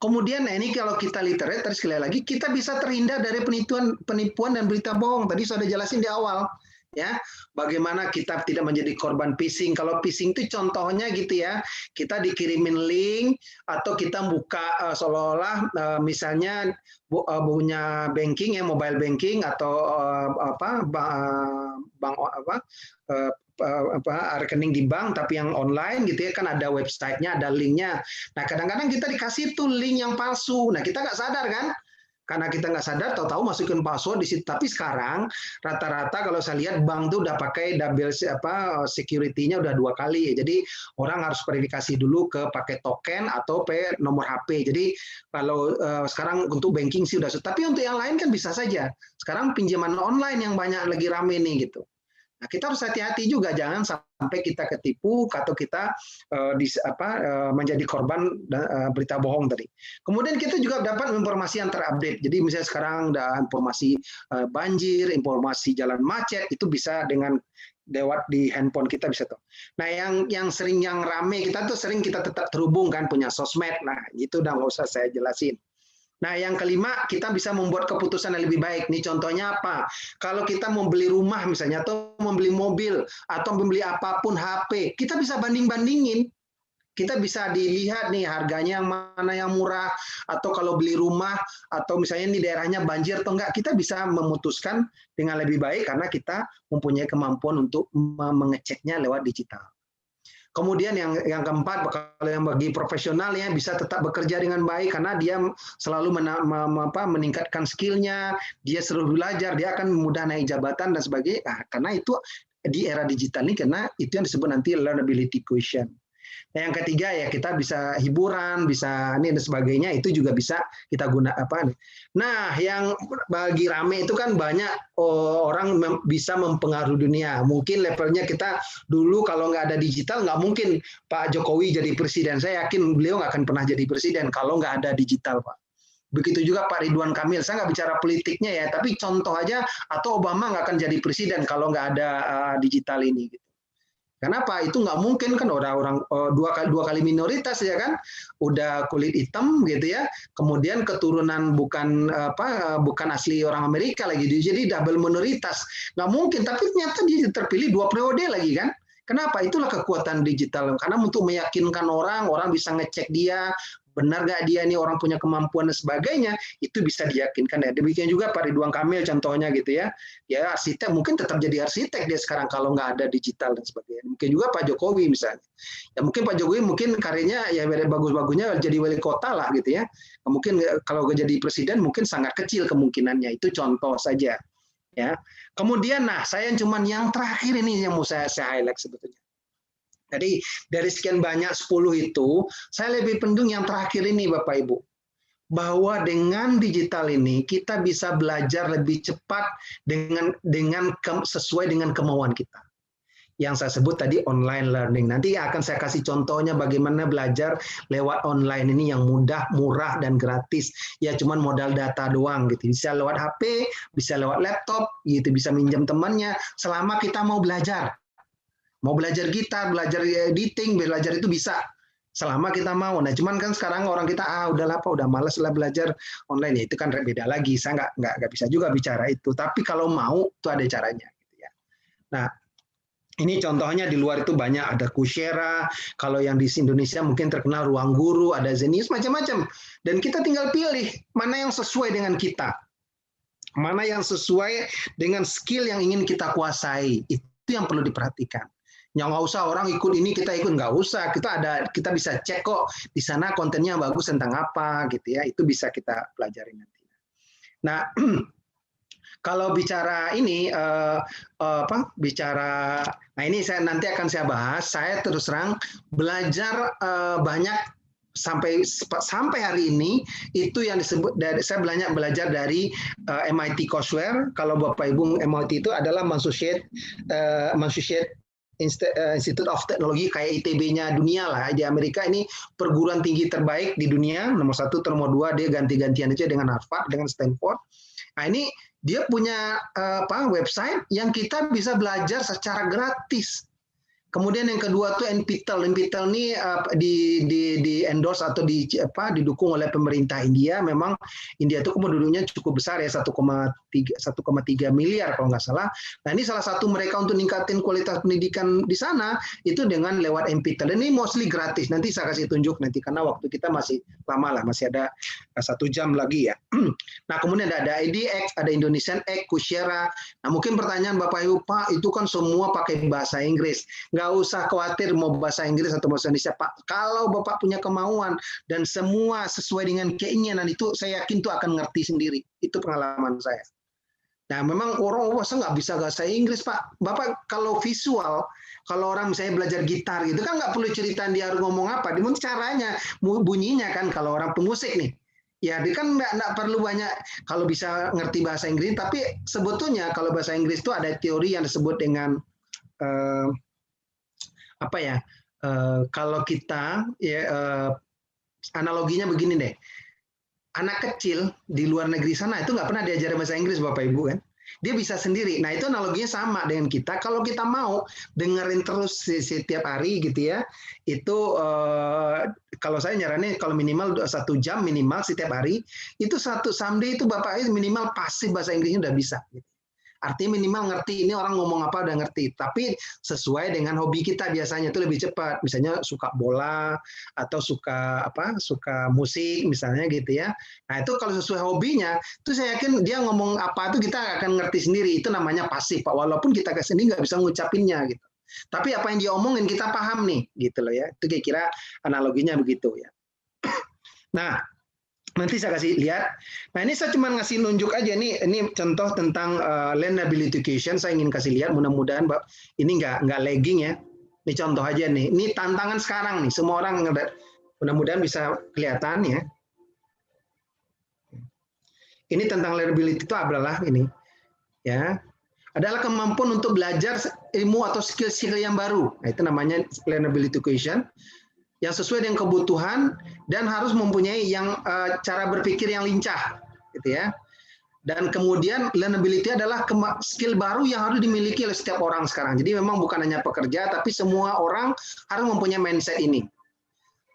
Kemudian ini kalau kita literate, terus sekali lagi kita bisa terhindar dari penipuan dan berita bohong. Tadi sudah jelasin di awal, ya. Bagaimana kita tidak menjadi korban phishing. Kalau phishing itu contohnya gitu ya, kita dikirimin link atau kita buka seolah-olah misalnya punya banking ya, mobile banking atau rekening di bank tapi yang online gitu ya, kan ada websitenya, ada linknya. Nah kadang-kadang kita dikasih tuh link yang palsu. Nah kita nggak sadar kan, karena kita nggak sadar tahu-tahu masukin password di situ. Tapi sekarang rata-rata kalau saya lihat bank tuh udah pakai double security-nya udah 2 kali ya. Jadi orang harus verifikasi dulu ke pakai token atau nomor HP. Jadi kalau sekarang untuk banking sih udah, tapi untuk yang lain kan bisa saja. Sekarang pinjaman online yang banyak lagi rame nih gitu. Nah, kita harus hati-hati juga, jangan sampai kita ketipu atau kita menjadi korban berita bohong tadi. Kemudian kita juga dapat informasi yang terupdate. Jadi misalnya sekarang ada informasi banjir, informasi jalan macet, itu bisa dengan lewat di handphone kita bisa tuh. Nah, yang sering yang rame kita tuh sering kita tetap terhubung kan, punya sosmed. Nah, itu udah nggak usah saya jelasin. Nah, yang kelima, kita bisa membuat keputusan yang lebih baik. Nih contohnya apa? Kalau kita mau beli rumah misalnya, atau membeli mobil, atau membeli apapun HP, kita bisa banding-bandingin. Kita bisa dilihat nih harganya yang mana yang murah, atau kalau beli rumah, atau misalnya di daerahnya banjir atau enggak, kita bisa memutuskan dengan lebih baik karena kita mempunyai kemampuan untuk mengeceknya lewat digital. Kemudian yang keempat, kalau yang bagi profesional ya bisa tetap bekerja dengan baik karena dia selalu meningkatkan skillnya, dia selalu belajar, dia akan mudah naik jabatan dan sebagainya. Nah, karena itu di era digital ini, karena itu yang disebut nanti learnability quotient. Nah, yang ketiga ya kita bisa hiburan, bisa ini dan sebagainya, itu juga bisa kita guna apa. Nah, yang bagi rame itu kan banyak orang bisa mempengaruhi dunia. Mungkin levelnya kita dulu kalau nggak ada digital nggak mungkin Pak Jokowi jadi presiden. Saya yakin beliau nggak akan pernah jadi presiden kalau nggak ada digital, Pak. Begitu juga Pak Ridwan Kamil. Saya nggak bicara politiknya ya, tapi contoh aja, atau Obama nggak akan jadi presiden kalau nggak ada digital ini. Gitu. Kenapa? Itu nggak mungkin kan orang dua kali minoritas ya kan, udah kulit hitam gitu ya, kemudian keturunan bukan asli orang Amerika lagi, jadi double minoritas, nggak mungkin. Tapi ternyata dia terpilih 2 periode lagi kan. Kenapa? Itulah kekuatan digital. Karena untuk meyakinkan orang bisa ngecek dia, benar nggak dia ini orang punya kemampuan dan sebagainya, itu bisa diyakinkan ya. Demikian juga Pak Ridwan Kamil contohnya gitu ya. Ya arsitek mungkin tetap jadi arsitek dia sekarang kalau nggak ada digital dan sebagainya. Mungkin juga Pak Jokowi misalnya. Ya mungkin Pak Jokowi mungkin karirnya ya bagus-bagusnya jadi wali kota lah gitu ya. Mungkin kalau jadi presiden mungkin sangat kecil kemungkinannya. Itu contoh saja. Ya. Kemudian saya cuman yang terakhir ini yang mau saya highlight sebetulnya. Jadi dari sekian banyak 10 itu, saya lebih pendung yang terakhir ini Bapak Ibu. Bahwa dengan digital ini kita bisa belajar lebih cepat sesuai dengan kemauan kita. Yang saya sebut tadi online learning. Nanti akan saya kasih contohnya bagaimana belajar lewat online ini yang mudah, murah, dan gratis. Ya cuman modal data doang gitu. Bisa lewat HP, bisa lewat laptop, gitu, bisa minjem temannya, selama kita mau belajar. Mau belajar gitar, belajar editing, belajar itu bisa selama kita mau. Nah, cuman kan sekarang orang kita udahlah Pak, udah malas lah belajar online ya. Itu kan beda lagi. Saya nggak bisa juga bicara itu. Tapi kalau mau itu ada caranya. Gitu ya. Nah, ini contohnya di luar itu banyak, ada Coursera. Kalau yang di Indonesia mungkin terkenal Ruang Guru, ada Zenius, macam-macam. Dan kita tinggal pilih mana yang sesuai dengan kita, mana yang sesuai dengan skill yang ingin kita kuasai. Itu yang perlu diperhatikan. Yang nggak usah orang ikut ini kita ikut, nggak usah, kita bisa cek kok di sana kontennya bagus tentang apa gitu ya, itu bisa kita pelajari nanti. Nah kalau bicara ini nah ini nanti akan saya bahas. Saya terus terang belajar banyak sampai hari ini itu yang disebut saya belajar dari MIT Coursera. Kalau Bapak Ibu MIT itu adalah Massachusetts Institute of Technology kayak ITB-nya dunia lah. Di Amerika ini perguruan tinggi terbaik di dunia, nomor 1, nomor 2, dia ganti-gantian aja dengan Harvard, dengan Stanford. Nah ini dia punya website yang kita bisa belajar secara gratis. Kemudian yang kedua tuh NPTEL. NPTEL ini di endorse atau didukung oleh pemerintah India. Memang India itu penduduknya cukup besar ya, 1,3 miliar kalau nggak salah. Nah ini salah satu mereka untuk meningkatin kualitas pendidikan di sana itu dengan lewat NPTEL. Ini mostly gratis. Nanti saya kasih tunjuk nanti karena waktu kita masih lama lah, masih ada 1 jam lagi ya. Nah kemudian ada IDX, ada Indonesian X, Coursera. Nah mungkin pertanyaan Bapak Ibu, Pak itu kan semua pakai bahasa Inggris. Nggak usah khawatir mau bahasa Inggris atau bahasa Indonesia, Pak. Kalau Bapak punya kemauan dan semua sesuai dengan keinginan itu, saya yakin itu akan ngerti sendiri. Itu pengalaman saya. Nah, memang orang masa nggak bisa bahasa Inggris, Pak. Bapak kalau visual, kalau orang misalnya belajar gitar gitu kan nggak perlu ceritain dia harus ngomong apa, dimana caranya, bunyinya kan kalau orang pemusik nih. Ya, dia kan nggak perlu banyak kalau bisa ngerti bahasa Inggris, tapi sebetulnya kalau bahasa Inggris itu ada teori yang disebut dengan kalau kita analoginya begini deh, anak kecil di luar negeri sana itu nggak pernah diajar bahasa Inggris Bapak Ibu kan, dia bisa sendiri. Nah itu analoginya sama dengan kita, kalau kita mau dengerin terus setiap hari gitu ya, itu kalau saya nyaranin kalau minimal 1 jam minimal setiap hari, itu someday itu Bapak minimal pasif bahasa Inggrisnya udah bisa gitu. Artinya minimal ngerti ini orang ngomong apa udah ngerti, tapi sesuai dengan hobi kita biasanya itu lebih cepat. Misalnya suka bola atau suka musik misalnya gitu ya. Nah itu kalau sesuai hobinya, itu saya yakin dia ngomong apa itu kita akan ngerti sendiri. Itu namanya pasif Pak. Walaupun kita kesini nggak bisa ngucapinnya gitu. Tapi apa yang dia omongin kita paham nih, gitu loh ya. Itu kira-kira analoginya begitu ya. Nah, nanti saya kasih lihat. Nah, ini saya cuma ngasih nunjuk aja nih. Ini contoh tentang learnability education. Saya ingin kasih lihat. Mudah-mudahan ini nggak lagging ya. Ini contoh aja nih. Ini tantangan sekarang nih. Semua orang mudah-mudahan bisa kelihatan ya. Ini tentang learnability itu adalah ini ya. Adalah kemampuan untuk belajar ilmu atau skill-skill yang baru. Nah, itu namanya learnability education. Yang sesuai dengan kebutuhan dan harus mempunyai cara berpikir yang lincah, gitu ya. Dan kemudian learnability adalah skill baru yang harus dimiliki oleh setiap orang sekarang. Jadi memang bukan hanya pekerja, tapi semua orang harus mempunyai mindset ini.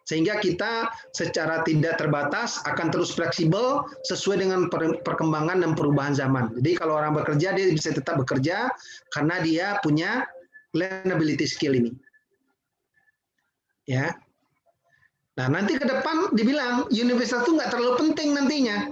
Sehingga kita secara tidak terbatas akan terus fleksibel sesuai dengan perkembangan dan perubahan zaman. Jadi kalau orang bekerja, dia bisa tetap bekerja karena dia punya learnability skill ini. Ya. Nah, nanti ke depan dibilang universitas itu nggak terlalu penting nantinya.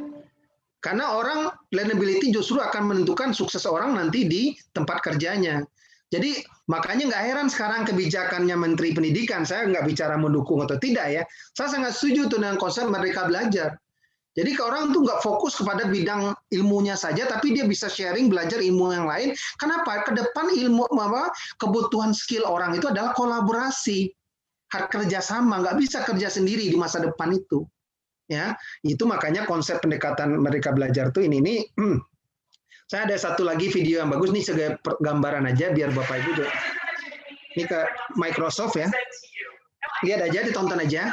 Karena orang learnability justru akan menentukan sukses orang nanti di tempat kerjanya. Jadi makanya nggak heran sekarang kebijakannya Menteri Pendidikan, saya nggak bicara mendukung atau tidak ya, saya sangat setuju tuh dengan konsep Merdeka Belajar. Jadi orang tuh nggak fokus kepada bidang ilmunya saja, tapi dia bisa sharing, belajar ilmu yang lain. Kenapa? Ke depan kebutuhan skill orang itu adalah kolaborasi. Kerjasama, nggak bisa kerja sendiri di masa depan itu, ya. Itu makanya konsep pendekatan Merdeka Belajar tuh ini. Saya ada satu lagi video yang bagus nih sebagai gambaran aja biar Bapak Ibu. Ini ke Microsoft ya. Lihat aja, ditonton aja.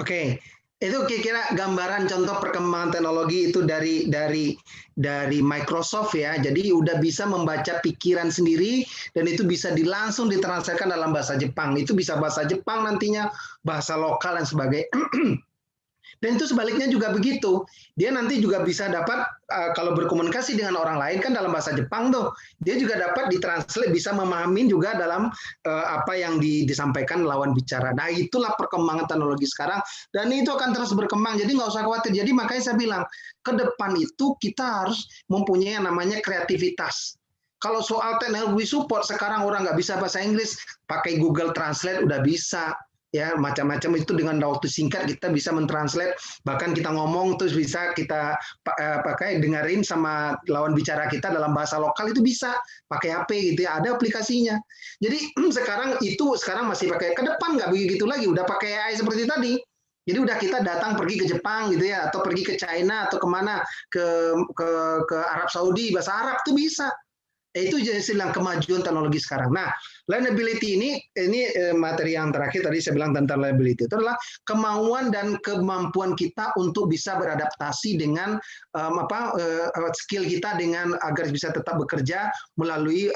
Oke, itu kira-kira gambaran contoh perkembangan teknologi itu dari Microsoft ya. Jadi udah bisa membaca pikiran sendiri dan itu bisa langsung ditranslasikan dalam bahasa Jepang. Itu bisa bahasa Jepang nantinya, bahasa lokal dan sebagainya. Dan itu sebaliknya juga begitu. Dia nanti juga bisa dapat kalau berkomunikasi dengan orang lain kan dalam bahasa Jepang tuh, dia juga dapat ditranslate, bisa memahami juga dalam apa yang disampaikan lawan bicara. Nah, itulah perkembangan teknologi sekarang dan itu akan terus berkembang. Jadi nggak usah khawatir. Jadi makanya saya bilang ke depan itu kita harus mempunyai yang namanya kreativitas. Kalau soal teknologi support sekarang orang nggak bisa bahasa Inggris, pakai Google Translate udah bisa. Ya, macam-macam itu dengan waktu singkat kita bisa mentranslate, bahkan kita ngomong terus bisa kita pakai dengerin sama lawan bicara kita dalam bahasa lokal itu bisa pakai HP gitu ya, ada aplikasinya. Jadi sekarang masih pakai, ke depan nggak begitu lagi, udah pakai AI seperti tadi. Jadi udah kita datang pergi ke Jepang gitu ya, atau pergi ke China atau kemana ke Arab Saudi, bahasa Arab tuh bisa. Itu jadi silang kemajuan teknologi sekarang. Nah, learnability ini materi yang terakhir tadi saya bilang tentang learnability. Itu adalah kemauan dan kemampuan kita untuk bisa beradaptasi dengan skill kita dengan agar bisa tetap bekerja melalui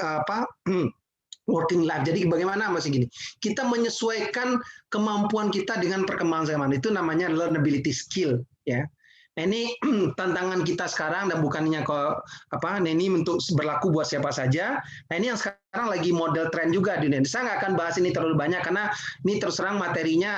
working life. Jadi bagaimana masih gini? Kita menyesuaikan kemampuan kita dengan perkembangan zaman. Itu namanya learnability skill, ya. Nah, ini tantangan kita sekarang dan bukannya ini untuk berlaku buat siapa saja. Nah, ini yang sekarang lagi model tren juga di dunia. Saya nggak akan bahas ini terlalu banyak karena ini terus terang materinya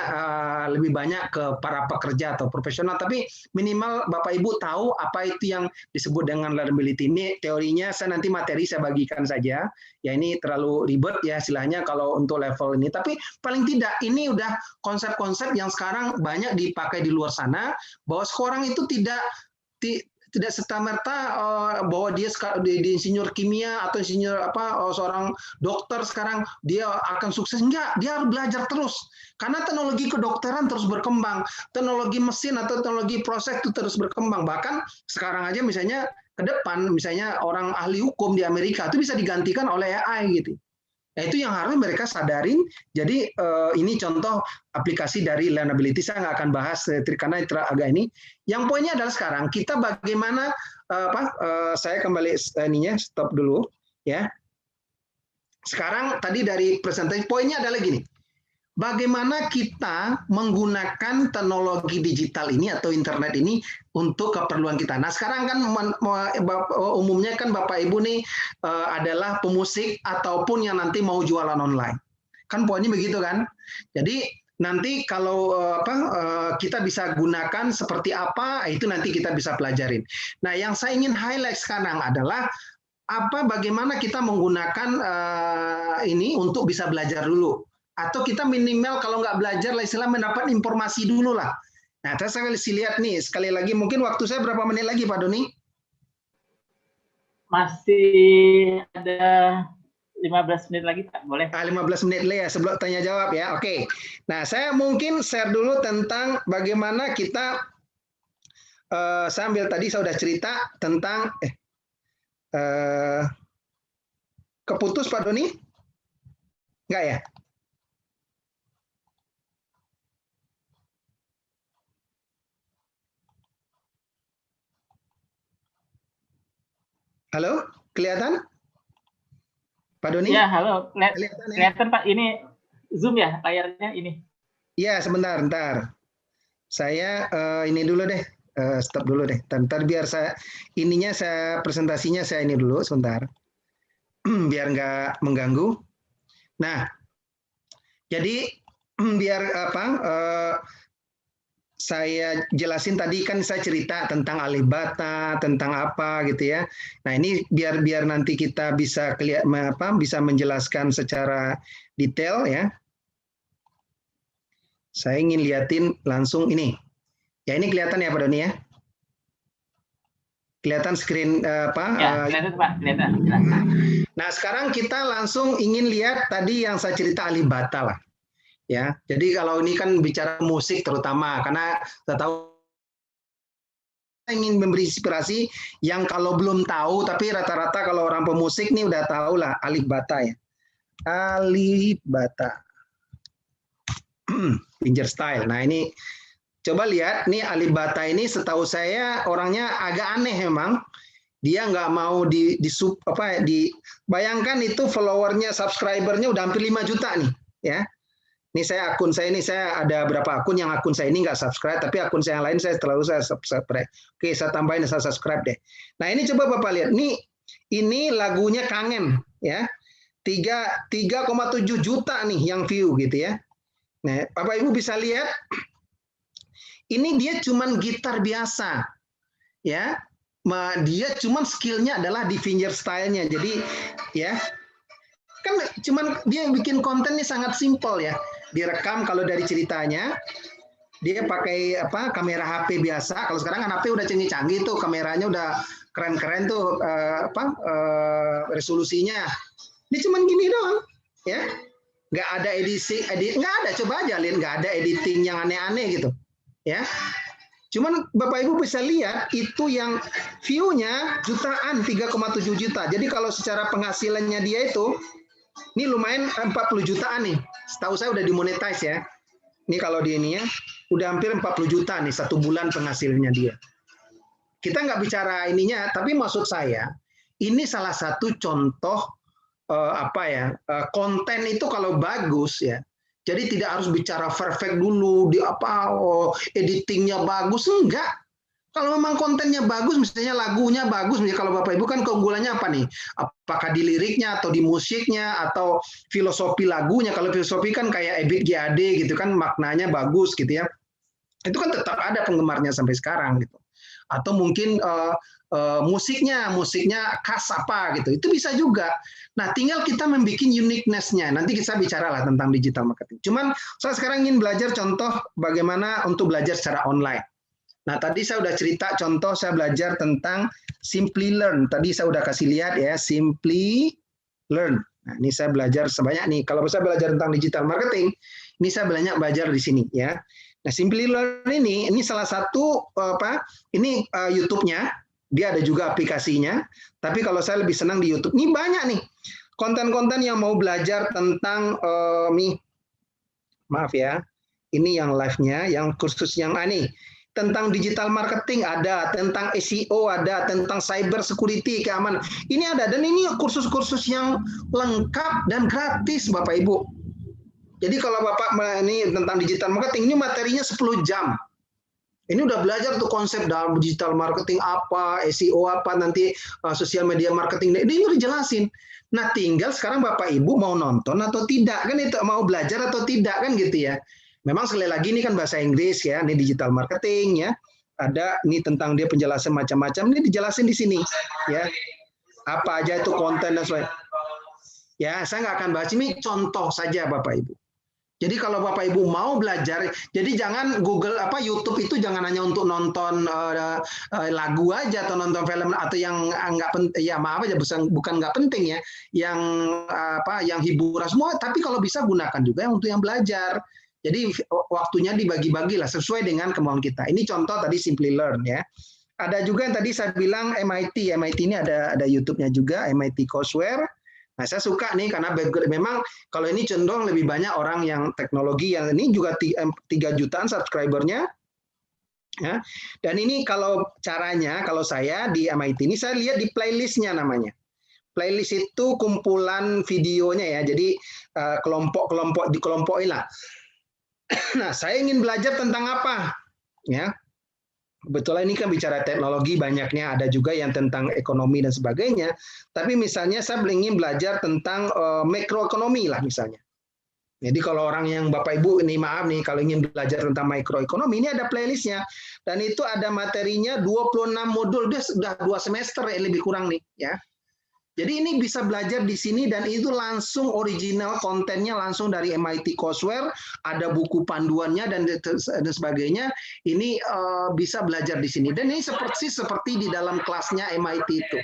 lebih banyak ke para pekerja atau profesional. Tapi minimal Bapak Ibu tahu apa itu yang disebut dengan learnability. Ini teorinya nanti materi saya bagikan saja. Ya ini terlalu ribet ya istilahnya kalau untuk level ini. Tapi paling tidak ini udah konsep-konsep yang sekarang banyak dipakai di luar sana, bahwa seorang itu tidak serta-merta bahwa dia di insinyur kimia atau insinyur seorang dokter sekarang dia akan sukses. Enggak, dia harus belajar terus karena teknologi kedokteran terus berkembang, teknologi mesin atau teknologi proses itu terus berkembang. Bahkan sekarang aja misalnya ke depan misalnya orang ahli hukum di Amerika itu bisa digantikan oleh AI gitu. Nah, itu yang harus mereka sadarin. Jadi ini contoh aplikasi dari learnability. Saya nggak akan bahas karena itu agak ini. Yang poinnya adalah sekarang kita bagaimana saya kembali stop dulu ya. Sekarang tadi dari presentasi poinnya adalah gini. Bagaimana kita menggunakan teknologi digital ini atau internet ini untuk keperluan kita. Nah sekarang kan umumnya kan Bapak Ibu nih adalah pemusik ataupun yang nanti mau jualan online. Kan poinnya begitu kan. Jadi nanti kalau kita bisa gunakan seperti apa itu nanti kita bisa pelajarin. Nah yang saya ingin highlight sekarang adalah bagaimana kita menggunakan ini untuk bisa belajar dulu. Atau kita minimal kalau nggak belajar lah istilah mendapat informasi dulu lah. Nah, saya kasih lihat nih sekali lagi, mungkin waktu saya berapa menit lagi Pak Doni? Masih ada 15 menit lagi Pak, boleh? 15 menit lah ya sebelum tanya jawab ya. Oke. Nah, saya mungkin share dulu tentang bagaimana kita sambil tadi saya sudah cerita tentang keputus Pak Doni? Enggak ya? Halo, kelihatan? Pak Doni? Ya, halo. Kelihatan Pak, ini Zoom ya layarnya ini? Iya, sebentar, ntar. Saya ini dulu deh, stop dulu deh. Ntar biar saya presentasinya saya ini dulu sebentar, biar nggak mengganggu. Nah, jadi biar saya jelasin tadi kan saya cerita tentang Alibata, tentang apa gitu ya. Nah ini biar nanti kita bisa bisa menjelaskan secara detail ya. Saya ingin liatin langsung ini. Ya ini kelihatan ya Pak Doni ya. Kelihatan screen Ya, kelihatan Pak, kelihatan. Nah sekarang kita langsung ingin lihat tadi yang saya cerita Alibata lah. Ya, jadi kalau ini kan bicara musik terutama karena saya tahu ingin memberi inspirasi yang kalau belum tahu tapi rata-rata kalau orang pemusik nih udah tahu lah Alibata ya. Alibata. Fingerstyle. Nah, ini Coba lihat, nih Alibata ini setahu saya orangnya agak aneh memang. Dia nggak mau bayangkan itu followernya, subscribernya udah hampir 5 juta nih, ya. Ini saya ada berapa akun yang akun saya ini nggak subscribe, tapi akun saya yang lain saya subscribe. Oke, saya tambahin, saya subscribe deh. Nah ini coba Bapak lihat, ini lagunya Kangen, ya. 3,7 juta nih yang view gitu ya. Nah, Bapak Ibu bisa lihat, ini dia cuman gitar biasa, ya. Dia cuman skillnya adalah di fingerstyle-nya. Jadi ya kan cuman dia bikin konten ini sangat simpel ya. Direkam kalau dari ceritanya dia pakai kamera HP biasa. Kalau sekarang kan HP udah canggih-canggih tuh, kameranya udah keren-keren tuh resolusinya. Ini cuman gini doang ya. Nggak ada nggak ada, coba aja Lin, nggak ada editing yang aneh-aneh gitu ya. Cuman Bapak Ibu bisa lihat itu yang view-nya jutaan, 3,7 juta. Jadi kalau secara penghasilannya dia itu, ini lumayan 40 jutaan nih. Setahu saya udah dimonetize ya. Ini kalau di ini ya, udah hampir 40 juta nih satu bulan penghasilnya dia. Kita nggak bicara ininya, tapi maksud saya, ini salah satu contoh konten itu kalau bagus ya. Jadi tidak harus bicara perfect dulu, editingnya bagus, enggak. Kalau memang kontennya bagus, misalnya lagunya bagus, misalnya kalau Bapak Ibu kan keunggulannya apa nih? Apakah di liriknya, atau di musiknya, atau filosofi lagunya? Kalau filosofi kan kayak Ebit GAD gitu kan, maknanya bagus gitu ya. Itu kan tetap ada penggemarnya sampai sekarang gitu. Atau mungkin musiknya khas apa gitu, itu bisa juga. Nah, tinggal kita membuat uniqueness-nya. Nanti kita bicara lah tentang digital marketing. Cuman saya sekarang ingin belajar contoh bagaimana untuk belajar secara online. Nah, tadi saya udah cerita contoh saya belajar tentang Simply Learn. Tadi saya udah kasih lihat ya, Simply Learn. Nah, ini saya belajar sebanyak nih. Kalau saya belajar tentang digital marketing, ini saya banyak belajar di sini ya. Nah, Simply Learn ini salah satu ini YouTube-nya. Dia ada juga aplikasinya, tapi kalau saya lebih senang di YouTube. Ini banyak nih konten-konten yang mau belajar tentang maaf ya, ini yang live-nya, yang kursus yang ini tentang digital marketing ada, tentang SEO ada, tentang cyber security, keamanan. Ini ada, dan ini kursus-kursus yang lengkap dan gratis Bapak Ibu. Jadi kalau Bapak ini tentang digital marketing, ini materinya 10 jam. Ini udah belajar tuh konsep dalam digital marketing apa, SEO apa, nanti sosial media marketing. Ini udah dijelasin. Nah, tinggal sekarang Bapak Ibu mau nonton atau tidak, kan itu mau belajar atau tidak kan gitu ya. Memang sekali lagi ini kan bahasa Inggris ya, ini digital marketing ya. Ada ini tentang dia penjelasan macam-macam, ini dijelasin di sini ya. Apa aja itu konten dan sebagainya. Ya, saya nggak akan bahas ini, contoh saja Bapak Ibu. Jadi kalau Bapak Ibu mau belajar, jadi jangan YouTube itu jangan hanya untuk nonton lagu aja atau nonton film atau yang nggak penting, ya maaf aja bukan nggak penting ya, yang hiburan semua, tapi kalau bisa gunakan juga untuk yang belajar. Jadi waktunya dibagi-bagi lah sesuai dengan kemauan kita. Ini contoh tadi Simply Learn ya. Ada juga yang tadi saya bilang MIT ini ada YouTube-nya juga, MIT Courseware. Nah, saya suka nih karena memang kalau ini cenderung lebih banyak orang yang teknologi, yang ini juga 3 jutaan subscribernya. Ya. Dan ini kalau caranya, kalau saya di MIT ini saya lihat di playlistnya namanya. Playlist itu kumpulan videonya ya, jadi kelompok-kelompok dikelompokin lah. Nah, saya ingin belajar tentang apa? Ya. Kebetulan ini kan bicara teknologi, banyaknya ada juga yang tentang ekonomi dan sebagainya. Tapi misalnya saya ingin belajar tentang makroekonomi lah misalnya. Jadi kalau orang yang Bapak Ibu ini maaf nih, kalau ingin belajar tentang makroekonomi, ini ada playlistnya. Dan itu ada materinya 26 modul, dia sudah 2 semester lebih kurang nih ya. Jadi ini bisa belajar di sini dan itu langsung original kontennya langsung dari MIT Courseware, ada buku panduannya dan sebagainya. Ini bisa belajar di sini dan ini seperti di dalam kelasnya MIT itu.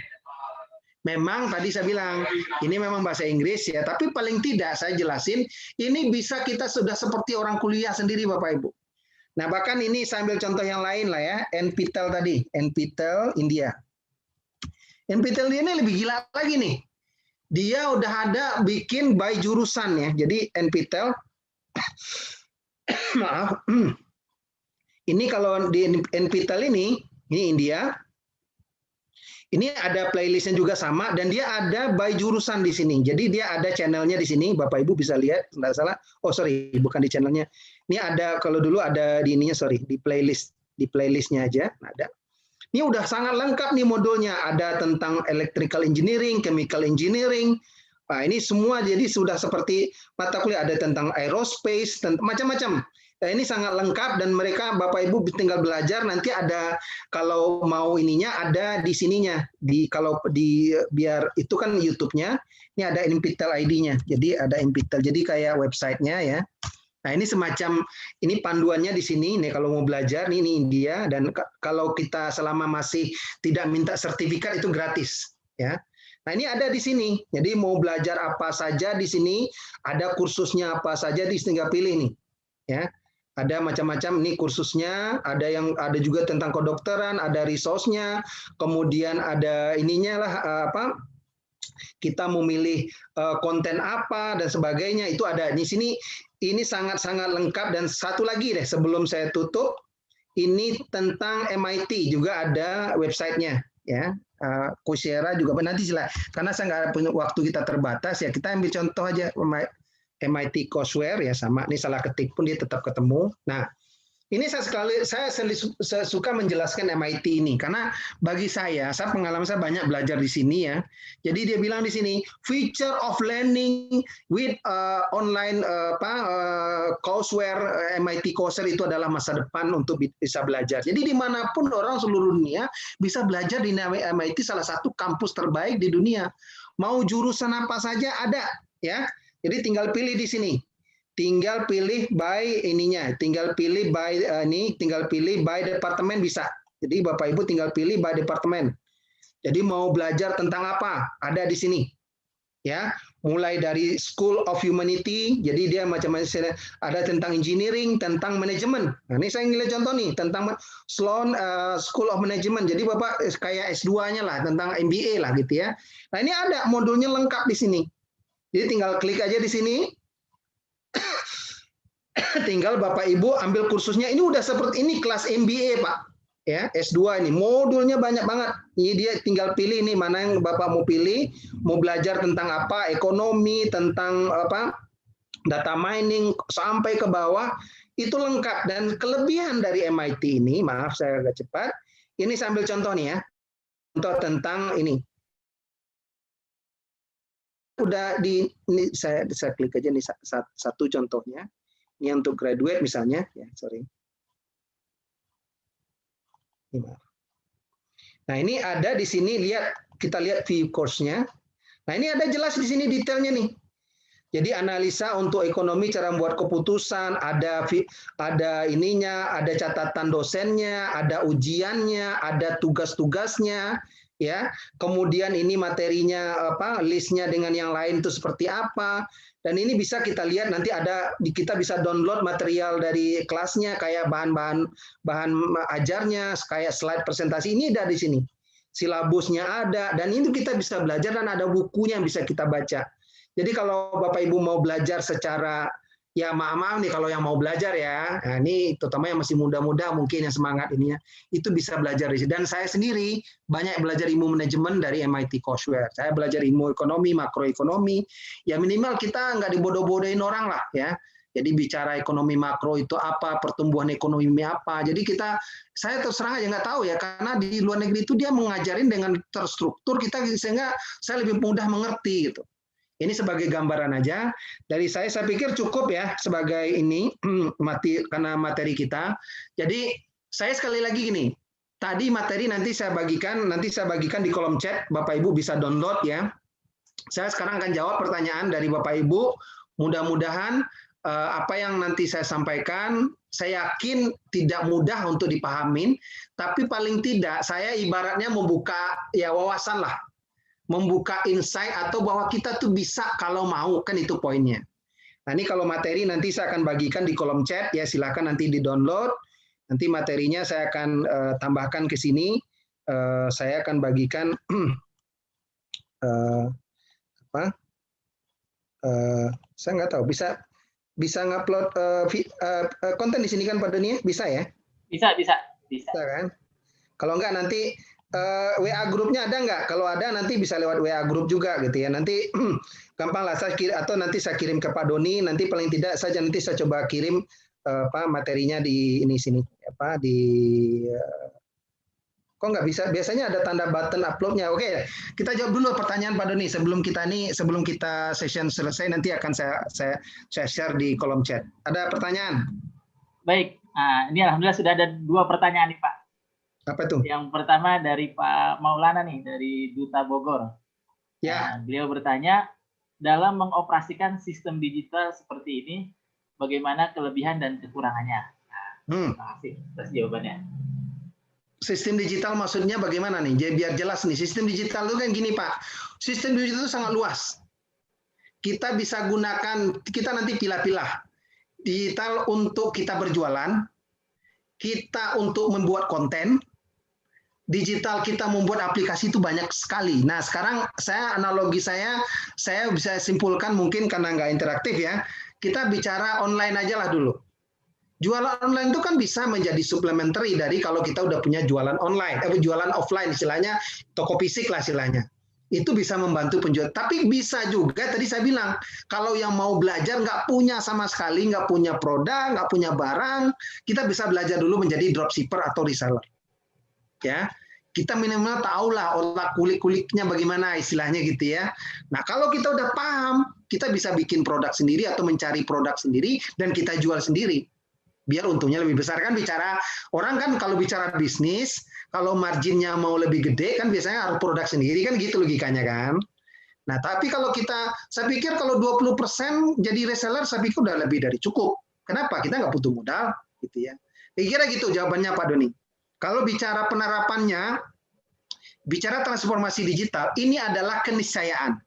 Memang tadi saya bilang ini memang bahasa Inggris ya, tapi paling tidak saya jelasin ini bisa kita sudah seperti orang kuliah sendiri Bapak Ibu. Nah bahkan ini saya ambil contoh yang lain lah ya, NPTEL tadi, NPTEL India. NPTEL ini lebih gila lagi nih. Dia udah ada bikin by jurusan ya. Jadi NPTEL maaf. Ini kalau di NPTEL ini India. Ini ada playlistnya juga sama, dan dia ada by jurusan di sini. Jadi dia ada channelnya di sini, Bapak Ibu bisa lihat, tidak salah. Oh sorry, bukan di channelnya. Ini ada, kalau dulu ada di ininya, sorry, di playlistnya aja ada. Ini udah sangat lengkap nih modulnya. Ada tentang electrical engineering, chemical engineering. Nah ini semua jadi sudah seperti mata kuliah, ada tentang aerospace, macam-macam. Nah, ini sangat lengkap dan mereka Bapak Ibu tinggal belajar, nanti ada kalau mau ininya ada di sininya, kalau biar itu kan YouTube-nya, ini ada NPTEL ID-nya. Jadi ada NPTEL. Jadi kayak website-nya ya. Nah, ini semacam ini panduannya di sini nih kalau mau belajar ini India, dan kalau kita selama masih tidak minta sertifikat itu gratis ya. Nah, ini ada di sini. Jadi mau belajar apa saja di sini, ada kursusnya apa saja tinggal pilih nih. Ya. Ada macam-macam nih kursusnya, ada juga tentang kedokteran, ada resource-nya, kemudian ada ininya lah kita memilih konten apa dan sebagainya, itu ada di sini. Ini sangat-sangat lengkap. Dan satu lagi deh sebelum saya tutup, ini tentang MIT juga ada websitenya ya. Coursera juga nanti karena saya nggak punya waktu, kita terbatas ya, kita ambil contoh aja MIT Coursera ya, sama ini salah ketik pun dia tetap ketemu. Nah, ini saya suka menjelaskan MIT ini karena bagi saya pengalaman saya banyak belajar di sini ya. Jadi dia bilang di sini future of learning with online courseware, MIT Coursera itu adalah masa depan untuk bisa belajar. Jadi dimanapun orang seluruh dunia bisa belajar di MIT, salah satu kampus terbaik di dunia. Mau jurusan apa saja ada ya. Jadi tinggal pilih di sini. Tinggal pilih by ininya, tinggal pilih by tinggal pilih by departemen bisa. Jadi Bapak Ibu tinggal pilih by departemen. Jadi mau belajar tentang apa? Ada di sini. Ya, mulai dari School of Humanity, jadi dia macam-macam, ada tentang engineering, tentang manajemen. Nah, ini saya nilai contoh nih tentang Sloan School of Management. Jadi Bapak kayak S2-nya lah, tentang MBA lah gitu ya. Nah, ini ada modulnya lengkap di sini. Jadi tinggal klik aja di sini. Tinggal Bapak Ibu ambil kursusnya. Ini udah seperti ini kelas MBA, Pak. Ya, S2 ini modulnya banyak banget. Ini dia tinggal pilih nih mana yang Bapak mau pilih, mau belajar tentang apa, ekonomi, tentang apa, data mining sampai ke bawah, itu lengkap. Dan kelebihan dari MIT ini, maaf saya agak cepat. Ini sambil contoh nih ya. Contoh tentang ini. Udah ini saya klik aja nih satu contohnya. Ini untuk graduate misalnya, ya sorry. Nah ini ada di sini, kita lihat view course-nya. Nah ini ada jelas di sini detailnya nih. Jadi analisa untuk ekonomi, cara membuat keputusan, ada ininya, ada catatan dosennya, ada ujiannya, ada tugas-tugasnya, ya. Kemudian ini materinya listnya dengan yang lain itu seperti apa. Dan ini bisa kita lihat nanti kita bisa download material dari kelasnya kayak bahan ajarnya, kayak slide presentasi ini ada di sini. Silabusnya ada dan itu kita bisa belajar dan ada bukunya yang bisa kita baca. Jadi kalau Bapak Ibu mau belajar secara ya maaf nih kalau yang mau belajar ya, nah ini terutama yang masih muda-muda mungkin yang semangat ininya, itu bisa belajar di sini. Dan saya sendiri banyak belajar ilmu manajemen dari MIT Coursera. Saya belajar ilmu ekonomi, makroekonomi, ya minimal kita nggak dibodoh-bodohin orang lah ya. Jadi bicara ekonomi makro itu apa, pertumbuhan ekonomi apa. Jadi saya terserah aja nggak tahu ya, karena di luar negeri itu dia mengajarin dengan terstruktur sehingga saya lebih mudah mengerti gitu. Ini sebagai gambaran aja dari saya pikir cukup ya sebagai ini karena materi kita. Jadi saya sekali lagi gini, tadi materi nanti saya bagikan di kolom chat, Bapak Ibu bisa download ya. Saya sekarang akan jawab pertanyaan dari Bapak Ibu. Mudah-mudahan apa yang nanti saya sampaikan, saya yakin tidak mudah untuk dipahamin, tapi paling tidak saya ibaratnya membuka ya wawasan lah. Membuka insight atau bahwa kita tuh bisa kalau mau, kan itu poinnya. Nah ini kalau materi nanti saya akan bagikan di kolom chat ya, silakan nanti di-download. Nanti materinya saya akan tambahkan ke sini. Saya akan bagikan saya nggak tahu bisa ngupload konten di sini kan Pak Doni ya? Bisa ya? Bisa, bisa, bisa. Bisa kan? Kalau enggak nanti WA grupnya ada nggak? Kalau ada nanti bisa lewat WA grup juga gitu ya. Nanti gampang lah saya kirim, atau nanti saya kirim ke Pak Doni. Nanti paling tidak saja nanti saya coba kirim materinya di ini sini apa di kok nggak bisa? Biasanya ada tanda button uploadnya. Oke, kita jawab dulu pertanyaan Pak Doni sebelum kita session selesai nanti akan saya share di kolom chat. Ada pertanyaan? Baik, nah, ini alhamdulillah sudah ada 2 pertanyaan nih Pak. Apa itu? Yang pertama dari Pak Maulana nih dari Duta Bogor. Ya. Nah, beliau bertanya, dalam mengoperasikan sistem digital seperti ini, bagaimana kelebihan dan kekurangannya? Nah, terima kasih atas jawabannya. Sistem digital maksudnya bagaimana nih? Jadi biar jelas nih, sistem digital itu kan gini Pak, sistem digital itu sangat luas. Kita bisa gunakan, kita nanti pilah-pilah. Digital untuk kita berjualan, kita untuk membuat konten, digital kita membuat aplikasi itu banyak sekali. Nah sekarang analogi saya bisa simpulkan mungkin karena nggak interaktif ya, kita bicara online aja lah dulu. Jualan online itu kan bisa menjadi supplementary dari kalau kita udah punya jualan online, jualan offline istilahnya, toko fisik lah istilahnya. Itu bisa membantu penjual. Tapi bisa juga, tadi saya bilang, kalau yang mau belajar nggak punya sama sekali, nggak punya produk, nggak punya barang, kita bisa belajar dulu menjadi dropshipper atau reseller. Ya, kita minimal tahulah olah kulik-kuliknya bagaimana istilahnya gitu ya. Nah kalau kita udah paham, kita bisa bikin produk sendiri atau mencari produk sendiri dan kita jual sendiri. Biar untungnya lebih besar kan orang kan kalau bicara bisnis, kalau marginnya mau lebih gede kan biasanya harus produk sendiri kan gitu logikanya kan. Nah tapi kalau saya pikir kalau 20% jadi reseller saya pikir udah lebih dari cukup. Kenapa? Kita nggak butuh modal gitu ya. Kira-kira gitu jawabannya Pak Doni. Kalau bicara penerapannya, bicara transformasi digital, ini adalah keniscayaan.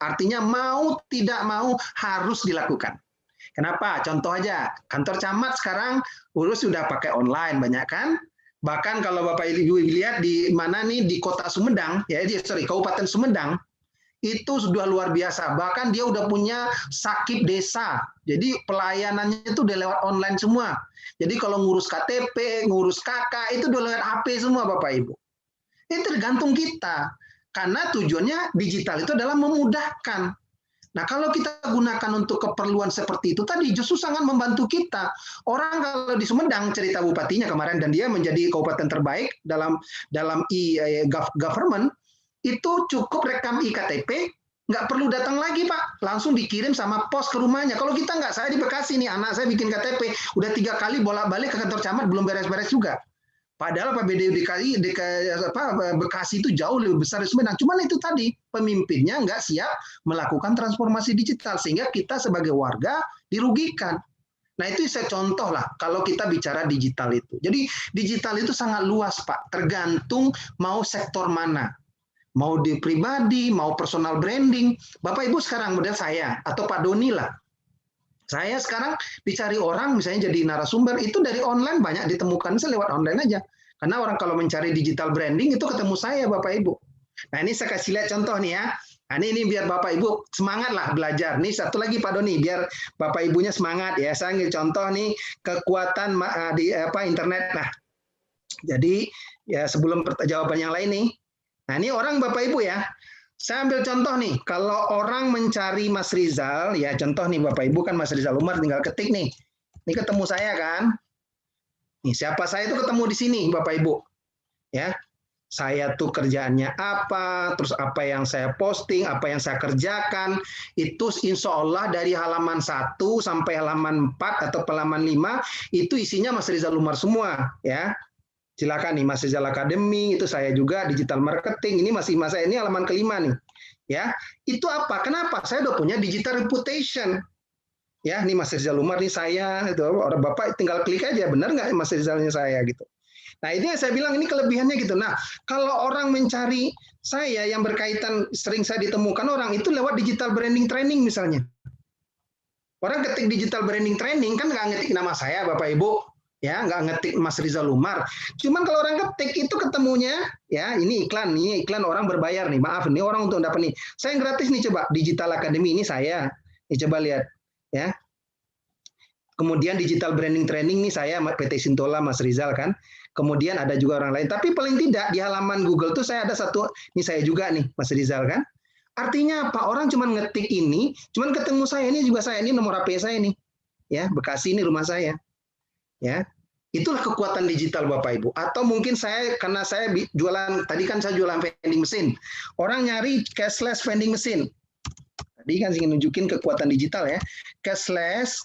Artinya mau tidak mau harus dilakukan. Kenapa? Contoh aja, kantor camat sekarang urus sudah pakai online banyak kan? Bahkan kalau Bapak Ibu lihat di mana nih di Kota Sumedang, Kabupaten Sumedang, itu sudah luar biasa. Bahkan dia udah punya sakip desa. Jadi pelayanannya itu udah lewat online semua. Jadi kalau ngurus KTP, ngurus KK itu udah lewat HP semua Bapak Ibu. Itu tergantung kita. Karena tujuannya digital itu adalah memudahkan. Nah, kalau kita gunakan untuk keperluan seperti itu tadi justru sangat membantu kita. Orang kalau di Sumedang cerita bupatinya kemarin dan dia menjadi kabupaten terbaik dalam e-government itu cukup rekam iktp, nggak perlu datang lagi Pak, langsung dikirim sama pos ke rumahnya. Kalau kita nggak, saya di Bekasi nih, anak saya bikin KTP, udah 3 kali bolak-balik ke kantor camat belum beres-beres juga. Padahal PBD Bekasi itu jauh lebih besar dari Sumedang. Cuman itu tadi, pemimpinnya nggak siap melakukan transformasi digital. Sehingga kita sebagai warga dirugikan. Nah itu saya contoh lah kalau kita bicara digital itu. Jadi digital itu sangat luas Pak. Tergantung mau sektor mana. Mau di pribadi, mau personal branding. Bapak Ibu sekarang model saya atau Pak Doni lah. Saya sekarang dicari orang misalnya jadi narasumber itu dari online banyak ditemukan saya lewat online aja. Karena orang kalau mencari digital branding itu ketemu saya Bapak Ibu. Nah ini saya kasih lihat contoh nih ya. Nah ini biar Bapak Ibu semangat lah belajar. Nih satu lagi Pak Doni biar Bapak Ibunya semangat ya. Saya ambil contoh nih kekuatan di internet. Nah jadi ya sebelum jawaban yang lain nih. Nah ini orang Bapak Ibu ya. Saya ambil contoh nih, kalau orang mencari Mas Rizal, ya contoh nih Bapak Ibu kan Mas Rizal Umar tinggal ketik nih. Ini ketemu saya kan. Nih siapa saya itu ketemu di sini Bapak Ibu. Ya. Saya tuh kerjaannya apa, terus apa yang saya posting, apa yang saya kerjakan, itu insya Allah dari halaman 1 sampai halaman 4 atau halaman 5, itu isinya Mas Rizal Umar semua. Ya. Silakan nih Mas Rizal Academy, itu saya juga digital marketing. Ini masih masa ini halaman kelima nih. Ya, itu apa? Kenapa? Saya udah punya digital reputation. Ya, nih Mas Rizal Umar nih saya, itu orang Bapak tinggal klik aja, benar nggak Mas Rizalnya saya gitu. Nah, ini yang saya bilang ini kelebihannya gitu. Nah, kalau orang mencari saya yang berkaitan sering saya ditemukan orang itu lewat digital branding training misalnya. Orang ketik digital branding training kan nggak ngetik nama saya Bapak Ibu. Ya nggak ngetik Mas Rizal Umar. Cuman kalau orang ketik itu ketemunya ya ini iklan orang berbayar nih. Maaf ini orang untuk dapat nih. Saya yang gratis nih coba Digital Academy ini saya. Nih coba lihat ya. Kemudian digital branding training nih saya PT Sintola Mas Rizal kan. Kemudian ada juga orang lain. Tapi paling tidak di halaman Google tuh saya ada satu, ini saya juga nih Mas Rizal kan. Artinya apa? Orang cuma ngetik ini, cuman ketemu saya, ini juga saya, ini nomor HP saya nih. Ya, Bekasi ini rumah saya. Ya. Itulah kekuatan digital Bapak Ibu. Atau mungkin saya, karena saya jualan, tadi kan saya jualan vending mesin. Orang nyari cashless vending mesin. Tadi kan ingin nunjukin kekuatan digital ya. Cashless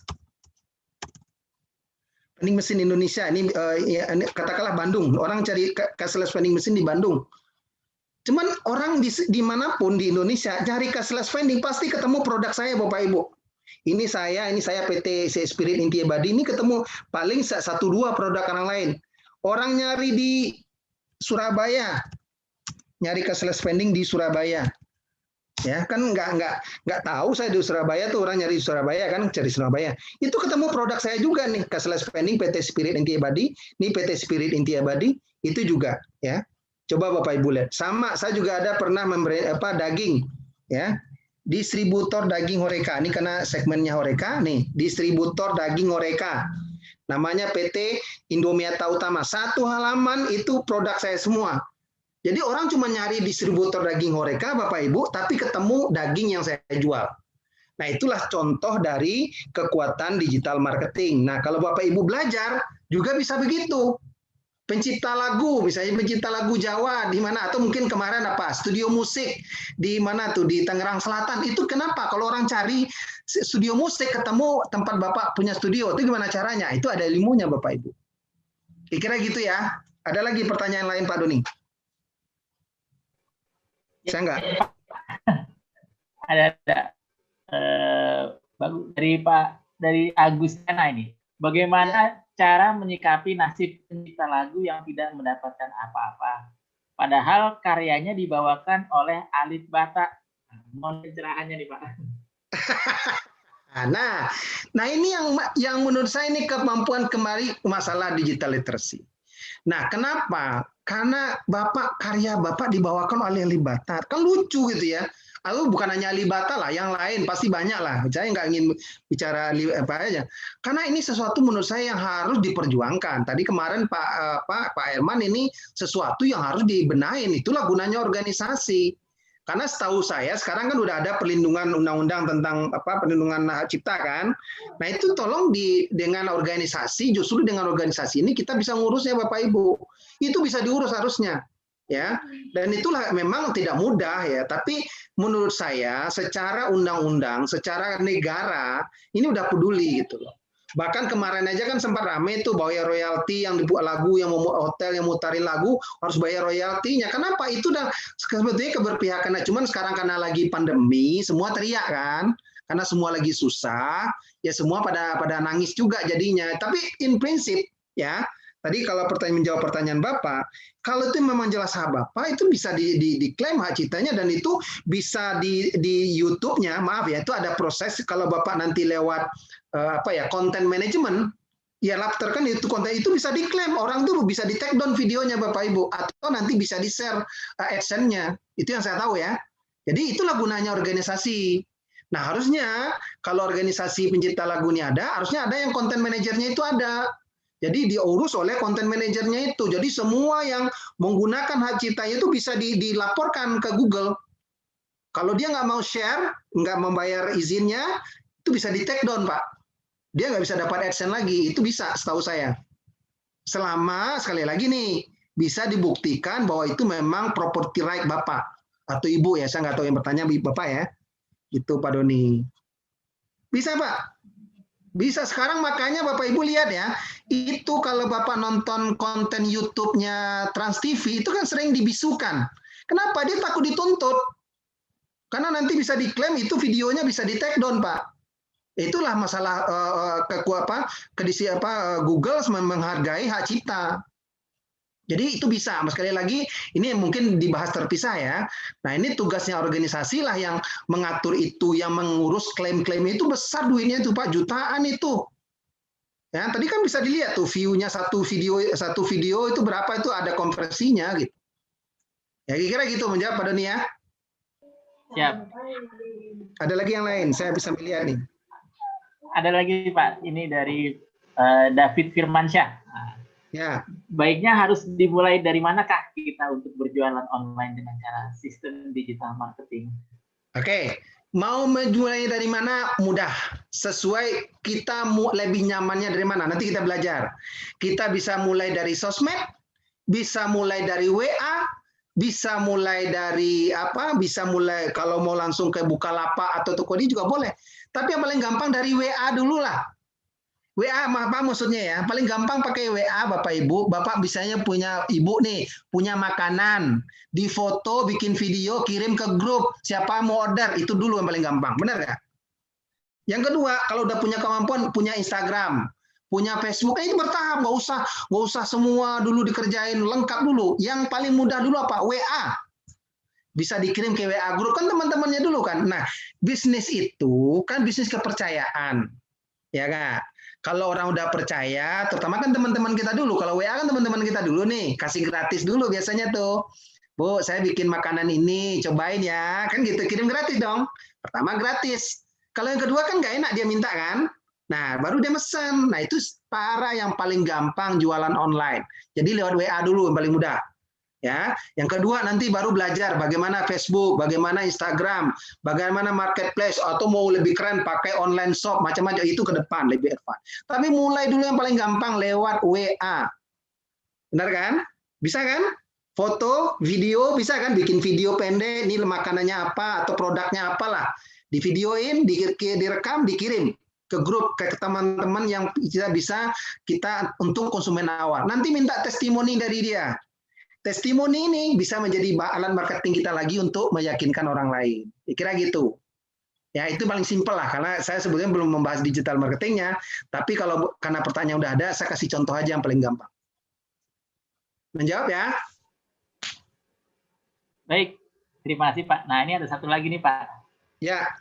vending mesin Indonesia. Ini katakanlah Bandung. Orang cari cashless vending mesin di Bandung. Cuman orang dimanapun di Indonesia cari cashless vending pasti ketemu produk saya Bapak Ibu. Ini saya PT Spirit Inti Abadi, ini ketemu paling 1-2 produk orang lain. Orang nyari di Surabaya, nyari cashless spending di Surabaya. Ya, kan nggak tahu saya di Surabaya tuh, orang nyari di Surabaya kan, cari Surabaya. Itu ketemu produk saya juga nih, cashless spending PT Spirit Inti Abadi, ini PT Spirit Inti Abadi, itu juga ya. Coba Bapak Ibu lihat. Sama, saya juga ada pernah memberi daging ya. Distributor daging Horeca. Ini karena segmennya Horeca nih, distributor daging Horeca. Namanya PT Indomiata Utama. Satu halaman itu produk saya semua. Jadi orang cuma nyari distributor daging Horeca Bapak Ibu, tapi ketemu daging yang saya jual. Nah, itulah contoh dari kekuatan digital marketing. Nah, kalau Bapak Ibu belajar juga bisa begitu. Pencipta lagu, misalnya pencipta lagu Jawa di mana, atau mungkin kemarin studio musik di mana tuh di Tangerang Selatan. Itu kenapa kalau orang cari studio musik ketemu tempat Bapak punya studio, itu gimana caranya? Itu ada ilmunya Bapak Ibu. Kira-kira gitu ya. Ada lagi pertanyaan lain Pak Doni? Saya enggak. Ada dari Agustana ini. Bagaimana cara menyikapi nasib pencipta lagu yang tidak mendapatkan apa-apa, padahal karyanya dibawakan oleh Alif Bata? Mohon pencerahannya nih Pak. Nah ini yang menurut saya ini kemampuan kembali masalah digital literacy. Nah kenapa? Karena karya Bapak dibawakan oleh Alif Bata, kan lucu gitu ya. Lalu bukan hanya Alibata lah, yang lain pasti banyak lah. Saya nggak ingin bicara apa aja. Karena ini sesuatu menurut saya yang harus diperjuangkan. Tadi kemarin Pak Herman ini sesuatu yang harus dibenahin. Itulah gunanya organisasi. Karena setahu saya sekarang kan udah ada perlindungan undang-undang tentang perlindungan hak cipta kan. Nah itu tolong dengan organisasi, justru dengan organisasi ini kita bisa ngurusnya Bapak Ibu. Itu bisa diurus harusnya. Ya, dan itulah memang tidak mudah ya, tapi menurut saya secara undang-undang, secara negara ini udah peduli gitu loh. Bahkan kemarin aja kan sempat rame tuh bayar royalti yang dibuat lagu, yang mau hotel yang mutarin lagu harus bayar royaltinya. Kenapa? Itu udah sebetulnya keberpihakan. Cuman sekarang karena lagi pandemi, semua teriak kan, karena semua lagi susah, ya semua pada nangis juga jadinya. Tapi in prinsip ya. Tadi kalau menjawab pertanyaan Bapak, kalau itu memang jelas hak Bapak, itu bisa diklaim hak ciptanya dan itu bisa di YouTube-nya, maaf ya, itu ada proses kalau Bapak nanti lewat content management, ya Lapter kan itu konten itu bisa diklaim, orang tuh bisa di take down videonya Bapak Ibu, atau nanti bisa di-share AdSense-nya. Itu yang saya tahu ya. Jadi itulah gunanya organisasi. Nah, harusnya kalau organisasi pencipta lagu ini ada, harusnya ada yang content manajernya itu ada. Jadi diurus oleh content manajernya itu. Jadi semua yang menggunakan hak ciptanya itu bisa dilaporkan ke Google. Kalau dia nggak mau share, nggak membayar izinnya, itu bisa di take down, Pak. Dia nggak bisa dapat AdSense lagi. Itu bisa, setahu saya. Selama, sekali lagi nih, bisa dibuktikan bahwa itu memang property right Bapak. Atau Ibu ya, saya nggak tahu yang bertanya Bapak ya. Itu Pak Doni. Bisa, Pak? Bisa. Sekarang makanya Bapak Ibu lihat ya, itu kalau Bapak nonton konten YouTube-nya Trans TV, itu kan sering dibisukan. Kenapa? Dia takut dituntut. Karena nanti bisa diklaim itu videonya bisa di-take down, Pak. Itulah masalah Google menghargai hak cipta. Jadi itu bisa, sekali lagi ini mungkin dibahas terpisah ya. Nah ini tugasnya organisasi lah yang mengatur itu, yang mengurus klaim-klaim itu besar duitnya itu Pak, jutaan itu. Ya tadi kan bisa dilihat tuh view-nya satu video itu berapa itu ada konversinya gitu. Ya kira-kira gitu menjawab Pak Doni ya. Siap. Ada lagi yang lain, saya bisa melihat nih. ada lagi Pak, ini dari David Firmansyah. Nah, Ya. baiknya harus dimulai dari manakah kita untuk berjualan online dengan cara sistem digital marketing? Oke, mau memulai dari mana? Mudah. Sesuai kita lebih nyamannya dari mana. Nanti kita belajar. Kita bisa mulai dari sosmed, bisa mulai dari WA, bisa mulai dari apa? Bisa mulai kalau mau langsung ke Bukalapak atau Tokopedia juga boleh. Tapi yang paling gampang dari WA dulu lah. WA apa maksudnya ya? Paling gampang pakai WA Bapak Ibu. Bapak bisanya punya ibu nih, punya makanan, di foto, bikin video, kirim ke grup. Siapa mau order, itu dulu yang paling gampang. Benar nggak? Yang kedua, kalau udah punya kemampuan, punya Instagram, punya Facebook, itu bertahap, nggak usah semua dulu dikerjain, lengkap dulu. Yang paling mudah dulu apa? WA. Bisa dikirim ke WA grup, kan teman-temannya dulu kan. Nah, bisnis itu kan bisnis kepercayaan. Ya kan? Kalau orang udah percaya, terutama kan teman-teman kita dulu. Kalau WA kan teman-teman kita dulu nih, kasih gratis dulu biasanya tuh. Bu, saya bikin makanan ini, cobain ya. Kan gitu, kirim gratis dong. Pertama gratis. Kalau yang kedua kan nggak enak dia minta kan. Nah, baru dia mesen. Nah, itu cara yang paling gampang jualan online. Jadi lewat WA dulu yang paling mudah. Ya, yang kedua nanti baru belajar bagaimana Facebook, bagaimana Instagram, bagaimana marketplace, atau mau lebih keren pakai online shop, macam-macam itu ke depan lebih advance. Tapi mulai dulu yang paling gampang lewat WA. Benar kan? Bisa kan? Foto, video, bisa kan? Bikin video pendek, ini makanannya apa, atau produknya apalah. Di videoin, direkam, dikirim ke grup, ke teman-teman yang bisa kita untuk konsumen awal. Nanti minta testimoni dari dia. Testimoni ini bisa menjadi alat marketing kita lagi untuk meyakinkan orang lain. Kira gitu. Ya itu paling simpel lah, karena saya sebetulnya belum membahas digital marketingnya, tapi kalau karena pertanyaan udah ada, saya kasih contoh aja yang paling gampang. Menjawab ya? Baik, terima kasih Pak. Nah ini ada satu lagi nih Pak. Ya.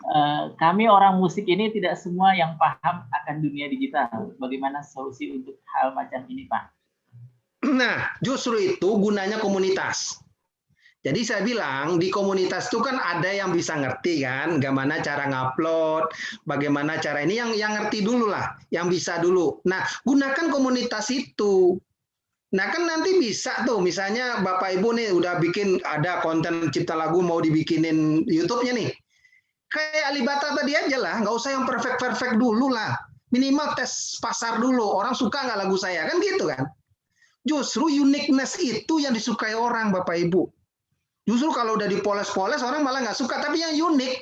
Kami orang musik ini tidak semua yang paham akan dunia digital. Bagaimana solusi untuk hal macam ini Pak? Nah, justru itu gunanya komunitas. Jadi saya bilang di komunitas itu kan ada yang bisa ngerti kan, bagaimana cara ngupload, bagaimana cara ini yang ngerti dulu lah, yang bisa dulu. Nah, gunakan komunitas itu. Nah kan nanti bisa tuh, misalnya Bapak Ibu nih udah bikin ada konten cipta lagu mau dibikinin YouTube-nya nih. Kayak Alibata tadi aja lah, nggak usah yang perfect dulu lah. Minimal tes pasar dulu, orang suka nggak lagu saya, kan gitu kan. Justru uniqueness itu yang disukai orang, Bapak Ibu. Justru kalau udah dipoles-poles, orang malah nggak suka. Tapi yang unik,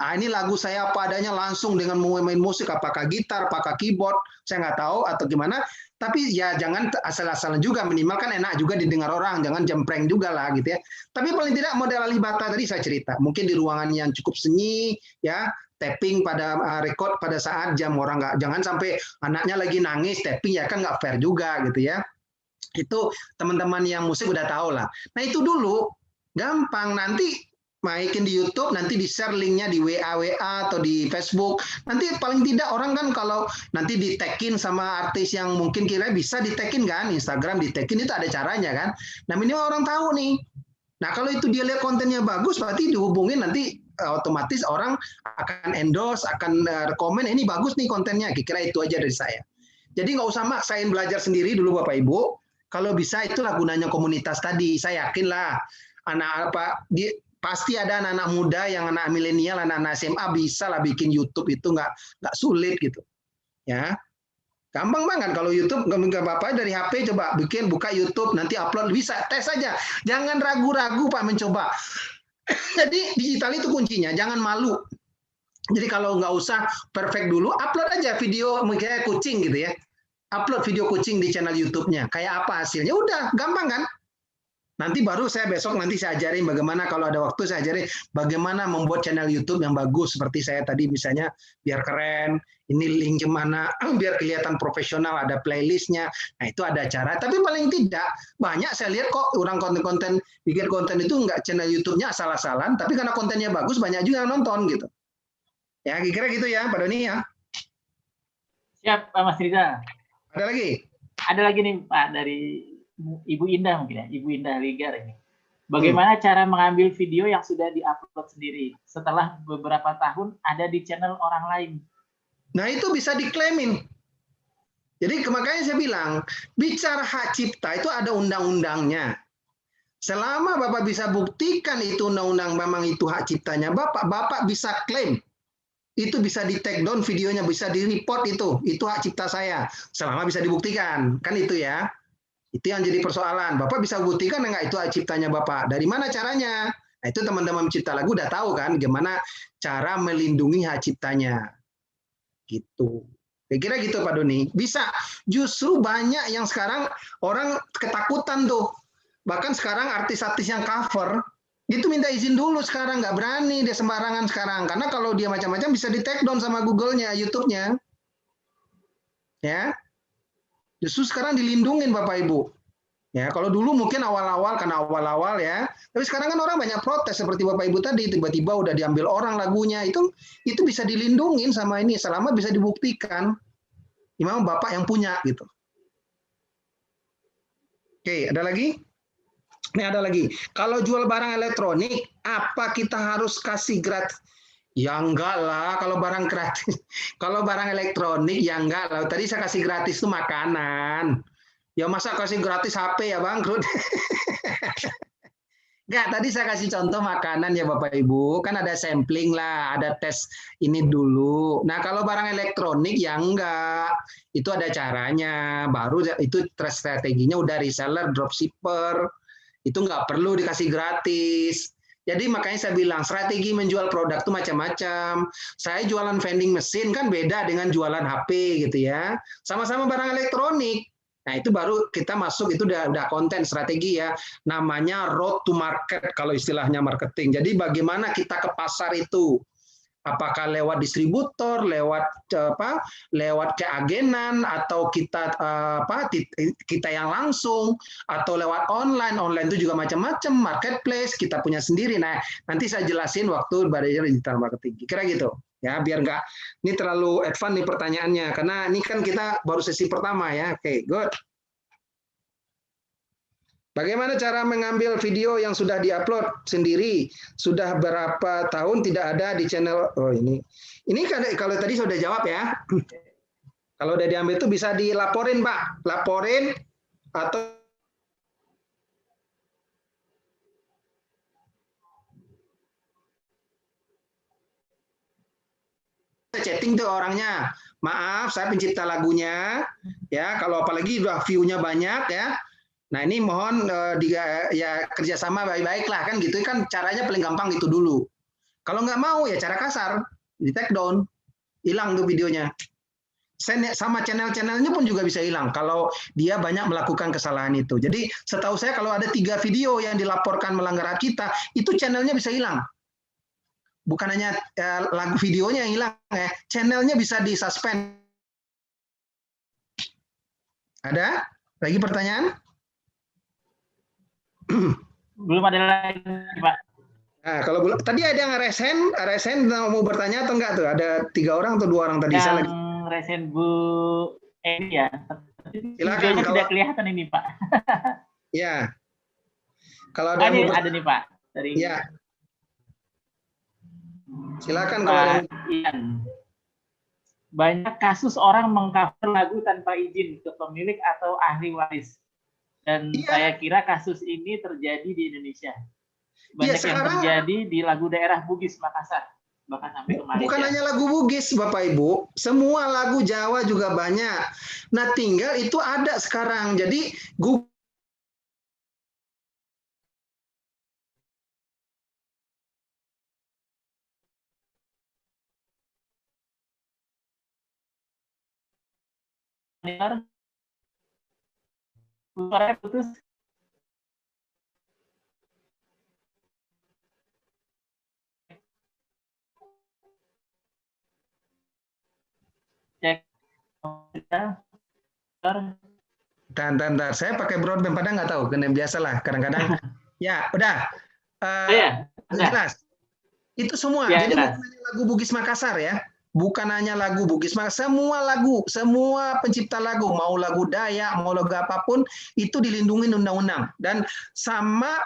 ah ini lagu saya apa adanya langsung dengan main musik, apakah gitar, apakah keyboard, saya nggak tahu atau gimana. Tapi ya jangan asal-asalan juga, minimal kan enak juga didengar orang, jangan jempreng juga lah gitu ya. Tapi paling tidak model Alibata tadi saya cerita, mungkin di ruangan yang cukup sunyi, ya tapping pada record pada saat jam orang nggak, jangan sampai anaknya lagi nangis tapping ya kan nggak fair juga gitu ya. Itu teman-teman yang musik udah tahu lah. Nah itu dulu gampang, nanti maikin di YouTube, nanti di share linknya di WA atau di Facebook. Nanti paling tidak orang kan kalau nanti di tagin sama artis yang mungkin kira bisa di tagin kan, Instagram di tagin itu ada caranya kan. Nah minimal orang tahu nih. Nah kalau itu dia lihat kontennya bagus, berarti dihubungin nanti otomatis orang akan endorse, akan rekomen ini bagus nih kontennya. Kira itu aja dari saya. Jadi nggak usah maksain belajar sendiri dulu Bapak Ibu. Kalau bisa itulah gunanya komunitas tadi. Saya yakin lah anak pasti ada anak-anak muda yang anak milenial, anak-anak SMA bisa lah bikin YouTube itu nggak sulit gitu. Ya. Gampang banget kalau YouTube nggak apa-apa dari HP coba bikin buka YouTube nanti upload bisa tes saja. Jangan ragu-ragu Pak mencoba. Jadi digital itu kuncinya, jangan malu. Jadi kalau nggak usah perfect dulu, upload aja video kayak kucing gitu ya. Upload video kucing di channel YouTube-nya. Kayak apa hasilnya? Udah, gampang kan? Nanti baru saya besok nanti saya ajarin bagaimana kalau ada waktu saya ajarin bagaimana membuat channel YouTube yang bagus seperti saya tadi misalnya biar keren, ini link kemana, biar kelihatan profesional, ada playlistnya. Nah itu ada cara. Tapi paling tidak banyak saya lihat kok orang konten-konten bikin konten itu nggak channel YouTube-nya asal-asalan, tapi karena kontennya bagus banyak juga yang nonton gitu. Ya kira-kira gitu ya Pak Doni ya. Siap Pak Mas Rizal. Ada lagi? Ada lagi nih Pak dari Ibu Indah mungkin ya, Ibu Indah Ligar ini. Bagaimana cara mengambil video yang sudah diupload sendiri setelah beberapa tahun ada di channel orang lain? Nah, itu bisa diklaimin. Jadi makanya saya bilang, bicara hak cipta itu ada undang-undangnya. Selama Bapak bisa buktikan itu undang-undang memang itu hak ciptanya Bapak, Bapak bisa klaim. Itu bisa di take down videonya, bisa di report itu hak cipta saya. Selama bisa dibuktikan, kan itu ya. Itu yang jadi persoalan. Bapak bisa buktikan enggak itu hak ciptanya Bapak? Dari mana caranya? Nah, itu teman-teman pencipta lagu udah tahu kan gimana cara melindungi hak ciptanya. Gitu. Kira-kira gitu Pak Doni. Bisa. Justru banyak yang sekarang orang ketakutan tuh. Bahkan sekarang artis-artis yang cover itu minta izin dulu sekarang, nggak berani dia sembarangan sekarang. Karena kalau dia macam-macam bisa di take down sama Google-nya, YouTube-nya. Ya. Justru sekarang dilindungin Bapak Ibu. Ya, kalau dulu mungkin awal-awal karena awal-awal ya. Tapi sekarang kan orang banyak protes seperti Bapak Ibu tadi, tiba-tiba udah diambil orang lagunya. Itu bisa dilindungin sama ini selama bisa dibuktikan. Memang Bapak yang punya gitu. Oke, ada lagi? Ini ada lagi. Kalau jual barang elektronik, apa kita harus kasih gratis? Ya enggak lah, kalau barang gratis. Kalau barang elektronik ya enggak lah. Tadi saya kasih gratis itu makanan. Ya masa kasih gratis HP ya bangkrut? Enggak, tadi saya kasih contoh makanan ya Bapak Ibu. Kan ada sampling lah, ada tes ini dulu. Nah kalau barang elektronik ya enggak. Itu ada caranya. Baru itu strateginya udah reseller, dropshipper. Itu nggak perlu dikasih gratis. Jadi makanya saya bilang strategi menjual produk itu macam-macam. Saya jualan vending mesin kan beda dengan jualan HP gitu ya. Sama-sama barang elektronik. Nah itu baru kita masuk itu udah konten strategi ya. Namanya road to market kalau istilahnya marketing. Jadi bagaimana kita ke pasar itu. Apakah lewat distributor, lewat keagenan, atau kita yang langsung, atau lewat online. Online itu juga macam-macam, marketplace kita punya sendiri. Nah, nanti saya jelasin waktu belajar digital marketing. Kira gitu ya, biar nggak ini terlalu advance nih pertanyaannya, karena ini kan kita baru sesi pertama ya. Oke, good. Bagaimana cara mengambil video yang sudah diupload sendiri? Sudah berapa tahun tidak ada di channel. Oh ini kan kalau tadi sudah jawab ya. Kalau udah diambil itu bisa dilaporin Pak, laporin atau chatting tuh orangnya. Maaf, saya pencipta lagunya. Ya, kalau apalagi udah view-nya banyak ya. Nah ini mohon ya kerjasama baik-baik lah kan gitu kan caranya paling gampang itu dulu. Kalau nggak mau ya cara kasar di take down, hilang tuh videonya. Sama channel-channelnya pun juga bisa hilang kalau dia banyak melakukan kesalahan itu. Jadi setahu saya kalau ada 3 video yang dilaporkan melanggar hak kita, itu channelnya bisa hilang. Bukan hanya lagu videonya yang hilang ya, channelnya bisa disuspend. Ada lagi pertanyaan? Belum ada lagi, Pak. Nah, kalau tadi ada yang resen mau bertanya atau enggak tuh? Ada 3 orang atau 2 orang tadi? Yang resen Bu Eni ya. Silakan kalau tidak kelihatan ini, Pak. Ya. Kalau ada ada nih, Pak. Dari ya. Silakan kalau ada. Ian. Banyak kasus orang mengcover lagu tanpa izin ke pemilik atau ahli waris. Dan saya kira kasus ini terjadi di Indonesia. Banyak yang terjadi di lagu daerah Bugis, Makassar. Bahkan sampai ke Malaysia. Bukan hanya lagu Bugis, Bapak Ibu. Semua lagu Jawa juga banyak. Nah, tinggal itu ada sekarang. Jadi, Google suaranya putus. Cek. Bentar. Saya pakai broadband, padahal nggak tahu. Kena biasalah. Kadang-kadang. Ya, udah. Jelas. Itu semua. Ya, jadi bukan hanya lagu Bugis Makassar ya. Bukan hanya lagu Bugis Makassar, semua lagu, semua pencipta lagu, mau lagu Dayak, mau lagu apapun, itu dilindungi undang-undang. Dan sama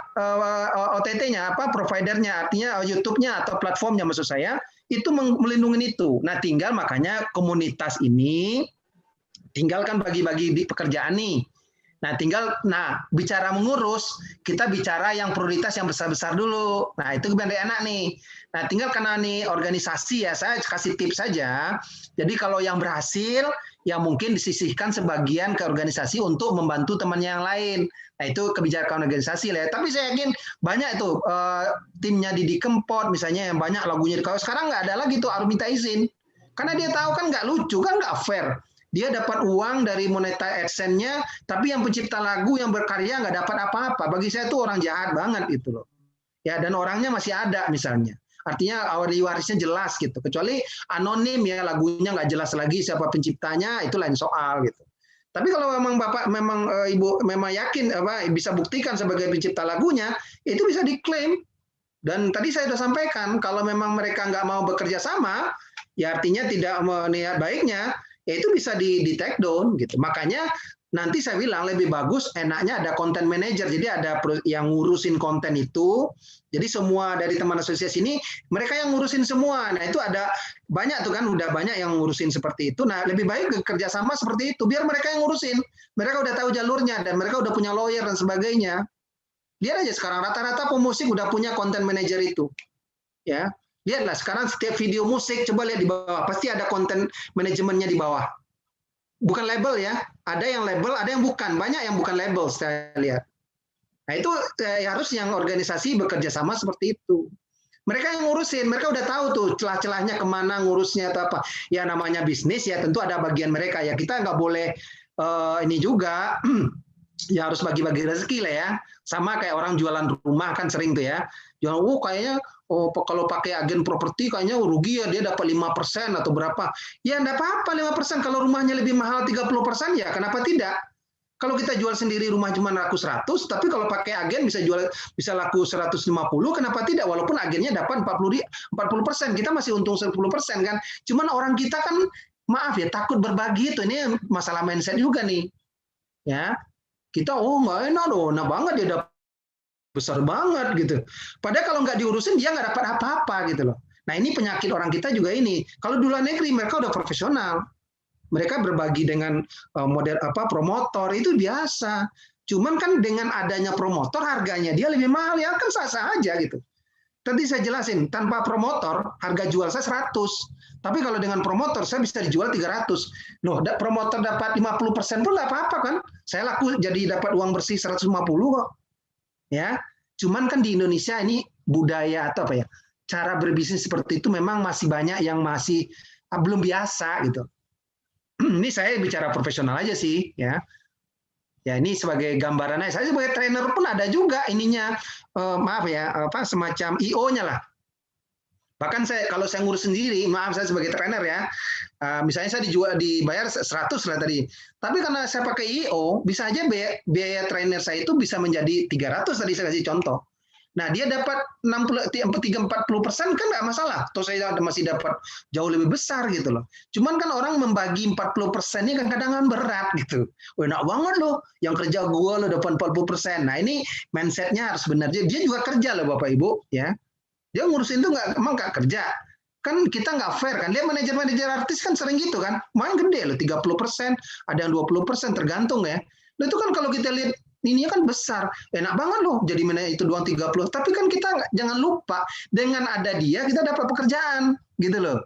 OTT-nya, providernya, artinya YouTube-nya atau platformnya maksud saya, itu melindungi itu. Nah, tinggal makanya komunitas ini tinggalkan bagi-bagi di pekerjaan nih. Nah, bicara mengurus, kita bicara yang prioritas yang besar-besar dulu. Nah, itu benar enak nih. Nah, tinggal karena nih organisasi ya, saya kasih tips saja. Jadi kalau yang berhasil, ya mungkin disisihkan sebagian ke organisasi untuk membantu temannya yang lain. Nah, itu kebijakan organisasi lah. Tapi saya yakin banyak itu timnya Didi Kempot misalnya yang banyak lagunya. Kalau sekarang nggak ada lagi tuh harus minta izin. Karena dia tahu kan nggak lucu, kan nggak fair. Dia dapat uang dari monetize AdSense-nya, tapi yang pencipta lagu yang berkarya nggak dapat apa-apa. Bagi saya itu orang jahat banget itu loh. Ya, dan orangnya masih ada misalnya. Artinya ahli warisnya jelas gitu. Kecuali anonim ya, lagunya nggak jelas lagi siapa penciptanya, itu lain soal gitu. Tapi kalau memang Bapak Ibu memang yakin bisa buktikan sebagai pencipta lagunya, itu bisa diklaim. Dan tadi saya sudah sampaikan, kalau memang mereka nggak mau bekerja sama, ya artinya tidak meniat baiknya, ya itu bisa di take down gitu. Makanya nanti saya bilang lebih bagus enaknya ada content manager. Jadi ada yang ngurusin konten itu. Jadi semua dari teman asosiasi ini mereka yang ngurusin semua. Nah, itu ada banyak tuh kan, udah banyak yang ngurusin seperti itu. Nah, lebih baik kerja sama seperti itu biar mereka yang ngurusin. Mereka udah tahu jalurnya dan mereka udah punya lawyer dan sebagainya. Lihat aja sekarang rata-rata pemusik udah punya content manager itu. Ya. Lihatlah sekarang setiap video musik, coba lihat di bawah, pasti ada konten manajemennya di bawah. Bukan label ya, ada yang label, ada yang bukan. Banyak yang bukan label saya lihat. Nah itu harus yang organisasi bekerja sama seperti itu. Mereka yang ngurusin, mereka udah tahu tuh celah-celahnya kemana ngurusnya atau apa. Ya namanya bisnis ya tentu ada bagian mereka ya. Kita nggak boleh ini juga ya harus bagi-bagi rezeki lah ya. Sama kayak orang jualan rumah kan sering tuh ya. Jualan, kayaknya kalau pakai agen properti kayaknya rugi ya, dia dapat 5% atau berapa. Ya enggak apa-apa 5%, kalau rumahnya lebih mahal 30% ya kenapa tidak? Kalau kita jual sendiri rumah cuma laku 100, tapi kalau pakai agen bisa laku 150, kenapa tidak? Walaupun agennya dapat 40%, kita masih untung 10% kan. Cuman orang kita kan maaf ya takut berbagi itu, ini masalah mindset juga nih. Ya. Kita nggak enak loh, enak banget dia dapat besar banget gitu. Padahal kalau nggak diurusin dia nggak dapat apa-apa gitu loh. Nah ini penyakit orang kita juga ini. Kalau di luar negeri mereka udah profesional, mereka berbagi dengan model promotor itu biasa. Cuman kan dengan adanya promotor harganya dia lebih mahal ya kan sah-sah aja gitu. Tadi saya jelasin tanpa promotor harga jual saya 100. Tapi kalau dengan promotor saya bisa dijual 300. Loh, promotor dapat 50% pun nggak apa-apa kan? Saya laku jadi dapat uang bersih 150 kok. Ya. Cuman kan di Indonesia ini budaya atau apa ya? Cara berbisnis seperti itu memang masih banyak yang masih belum biasa gitu. Ini saya bicara profesional aja sih, ya. Ya ini sebagai gambarannya. Saya sebagai trainer pun ada juga ininya maaf ya, semacam IO-nya lah. Bahkan kalau saya ngurus sendiri, maaf saya sebagai trainer ya, misalnya saya dibayar 100 lah tadi. Tapi karena saya pakai IO, bisa aja biaya trainer saya itu bisa menjadi 300 tadi saya kasih contoh. Nah dia dapat 40% kan nggak masalah. Atau saya masih dapat jauh lebih besar gitu loh. Cuman kan orang membagi 40%-nya kadang-kadang berat gitu. Wah, enak banget loh. Yang kerja gue lo dapat 40%. Nah ini mindsetnya harus benar. Dia juga kerja loh Bapak Ibu ya. Dia ngurusin itu emang nggak kerja. Kan kita nggak fair kan. Dia manajer artis kan sering gitu kan. Main gede loh 30%, ada yang 20% tergantung ya. Nah itu kan kalau kita lihat ininya kan besar. Enak banget loh jadi manajer itu doang 30. Tapi kan kita jangan lupa dengan ada dia kita dapat pekerjaan gitu loh.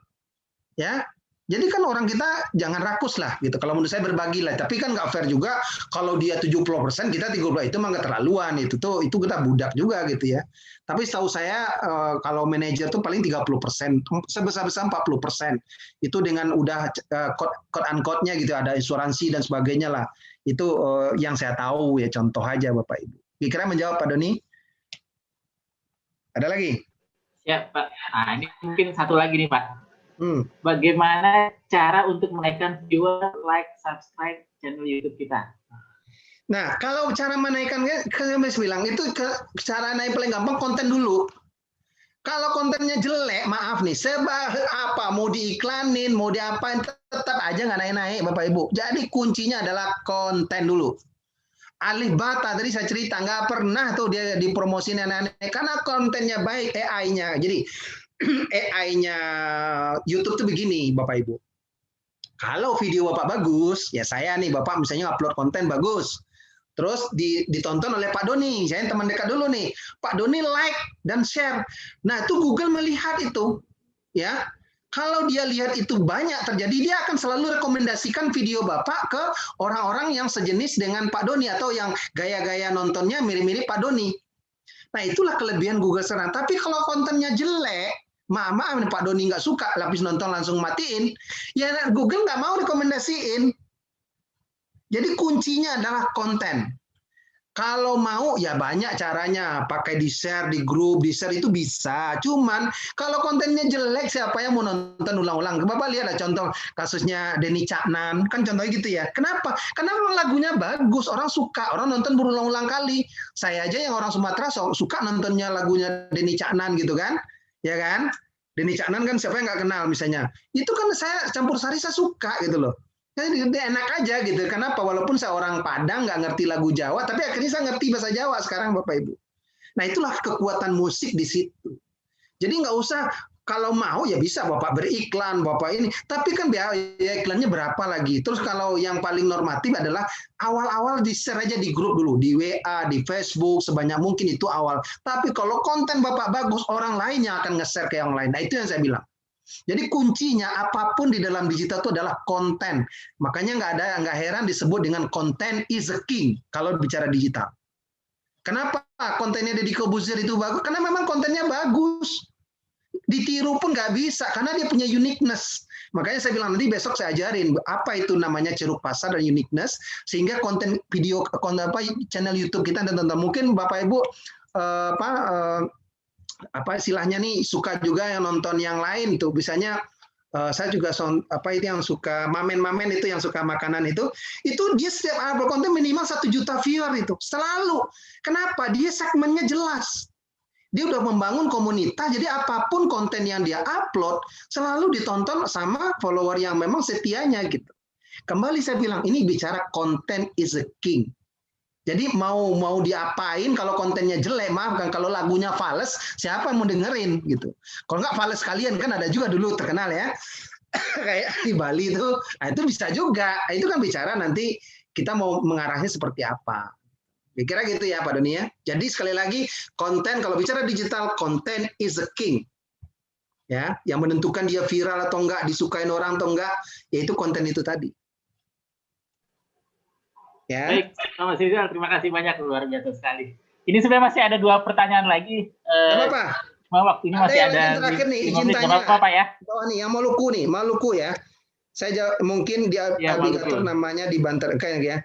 Ya. Jadi kan orang kita jangan rakus lah gitu. Kalau menurut saya berbagi lah. Tapi kan nggak fair juga kalau dia 70% kita 30 itu mah nggak terlaluan itu kita budak juga gitu ya. Tapi setahu saya kalau manajer tuh paling 30%, sebesar-besar 40%. Itu dengan udah code unquote-nya gitu, ada asuransi dan sebagainya lah. Itu yang saya tahu ya, contoh aja Bapak Ibu. Kira-kira menjawab Pak Doni? Ada lagi? Ya Pak. Nah ini mungkin satu lagi nih Pak. Bagaimana cara untuk menaikkan viewer, like, subscribe channel YouTube kita? Nah, kalau cara menaikkan, saya bilang itu cara naik paling gampang konten dulu. Kalau kontennya jelek, maaf nih, apa mau diiklanin, mau diapain, tetap aja nggak naik-naik, Bapak Ibu. Jadi kuncinya adalah konten dulu. Alif Bata tadi saya cerita nggak pernah tuh dia dipromosin aneh-aneh karena kontennya baik, AI-nya. Jadi AI-nya YouTube tuh begini, Bapak Ibu. Kalau video Bapak bagus, ya saya nih, Bapak misalnya upload konten bagus, terus ditonton oleh Pak Doni, saya teman dekat dulu nih, Pak Doni like dan share. Nah itu Google melihat itu, ya. Kalau dia lihat itu banyak terjadi, dia akan selalu rekomendasikan video Bapak ke orang-orang yang sejenis dengan Pak Doni atau yang gaya-gaya nontonnya mirip-mirip Pak Doni. Nah itulah kelebihan Google sekarang. Tapi kalau kontennya jelek, maaf Pak Doni nggak suka, lapis nonton langsung matiin, ya Google nggak mau rekomendasiin. Jadi kuncinya adalah konten. Kalau mau ya banyak caranya, pakai di-share di grup, di-share itu bisa. Cuman kalau kontennya jelek siapa yang mau nonton ulang-ulang? Bapak lihat lah contoh kasusnya Denny Caknan, kan contohnya gitu ya. Kenapa? Karena lagunya bagus, orang suka, orang nonton berulang-ulang kali. Saya aja yang orang Sumatera suka nontonnya lagunya Denny Caknan gitu kan. Ya kan? Denny Caknan kan siapa yang nggak kenal misalnya. Itu kan saya campur sari saya suka gitu loh. Enak aja gitu. Kenapa? Walaupun saya orang Padang nggak ngerti lagu Jawa, tapi akhirnya saya ngerti bahasa Jawa sekarang, Bapak Ibu. Nah itulah kekuatan musik di situ. Jadi nggak usah, kalau mau ya bisa Bapak beriklan, Bapak ini. Tapi kan biaya iklannya berapa lagi? Terus kalau yang paling normatif adalah awal-awal di-share aja di grup dulu, di WA, di Facebook, sebanyak mungkin itu awal. Tapi kalau konten Bapak bagus, orang lain yang akan nge-share ke yang lain. Nah itu yang saya bilang. Jadi kuncinya apapun di dalam digital itu adalah konten. Makanya nggak heran disebut dengan content is the king kalau bicara digital. Kenapa kontennya Deddy Corbuzier itu bagus? Karena memang kontennya bagus. Ditiru pun nggak bisa karena dia punya uniqueness. Makanya saya bilang nanti besok saya ajarin apa itu namanya ceruk pasar dan uniqueness sehingga konten video channel YouTube kita dan tonton mungkin Bapak Ibu apa istilahnya nih suka juga yang nonton yang lain tuh misalnya saya juga itu yang suka mamen itu yang suka makanan itu dia setiap upload konten minimal 1 juta viewer itu selalu. Kenapa? Dia segmennya jelas, dia udah membangun komunitas, jadi apapun konten yang dia upload selalu ditonton sama follower yang memang setianya gitu. Kembali saya bilang ini bicara content is a king. Jadi mau diapain kalau kontennya jelek, maaf kan kalau lagunya fals, siapa yang mau dengerin gitu. Kalau nggak fals kalian kan ada juga dulu terkenal ya, kayak di Bali itu, nah itu bisa juga. Itu kan bicara nanti kita mau mengarahnya seperti apa. Kira gitu ya Pak Doni ya. Jadi sekali lagi konten kalau bicara digital, konten is the king. Ya, yang menentukan dia viral atau enggak, disukain orang atau enggak, yaitu konten itu tadi. Ya. Baik, Mas Rizal, terima kasih banyak, luar biasa sekali. Ini sebenarnya masih ada 2 pertanyaan lagi. Apa? Cuma waktunya masih ada. Terakhir nih, izin tanya. Apa ya? Oh, nih, yang Maluku ya. Saya mungkin dia navigator namanya di Banten kayak ya.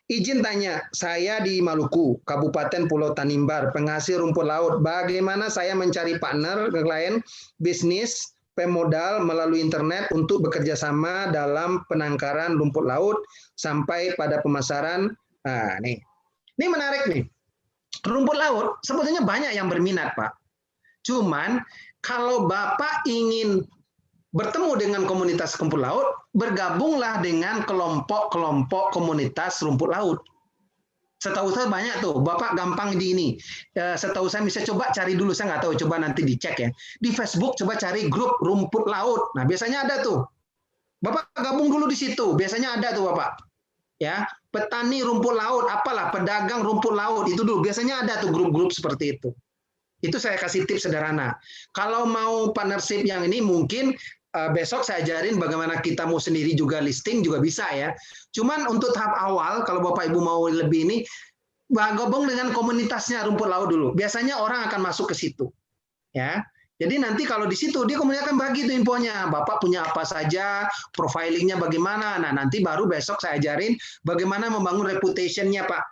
Izin tanya, saya di Maluku, Kabupaten Pulau Tanimbar, penghasil rumput laut. Bagaimana saya mencari partner klien bisnis pemodal melalui internet untuk bekerja sama dalam penangkaran rumput laut sampai pada pemasaran. Nah, nih. Ini menarik nih. Rumput laut sebetulnya banyak yang berminat, Pak. Cuman kalau Bapak ingin bertemu dengan komunitas rumput laut, bergabunglah dengan kelompok-kelompok komunitas rumput laut. Setahu saya banyak tuh, Bapak gampang di ini. Setahu saya bisa coba cari dulu, saya nggak tahu, coba nanti dicek ya. Di Facebook coba cari grup rumput laut. Nah biasanya ada tuh. Bapak gabung dulu di situ, biasanya ada tuh Bapak. Ya, petani rumput laut, apalah pedagang rumput laut itu dulu. Biasanya ada tuh grup-grup seperti itu. Itu saya kasih tips sederhana. Kalau mau partnership yang ini mungkin besok saya ajarin bagaimana kita mau sendiri juga listing juga bisa ya. Cuman untuk tahap awal kalau Bapak Ibu mau lebih ini gabung dengan komunitasnya rumput laut dulu. Biasanya orang akan masuk ke situ. Ya. Jadi nanti kalau di situ dia kemudian akan bagi itu infonya. Bapak punya apa saja, profilingnya bagaimana. Nah, nanti baru besok saya ajarin bagaimana membangun reputation-nya, Pak.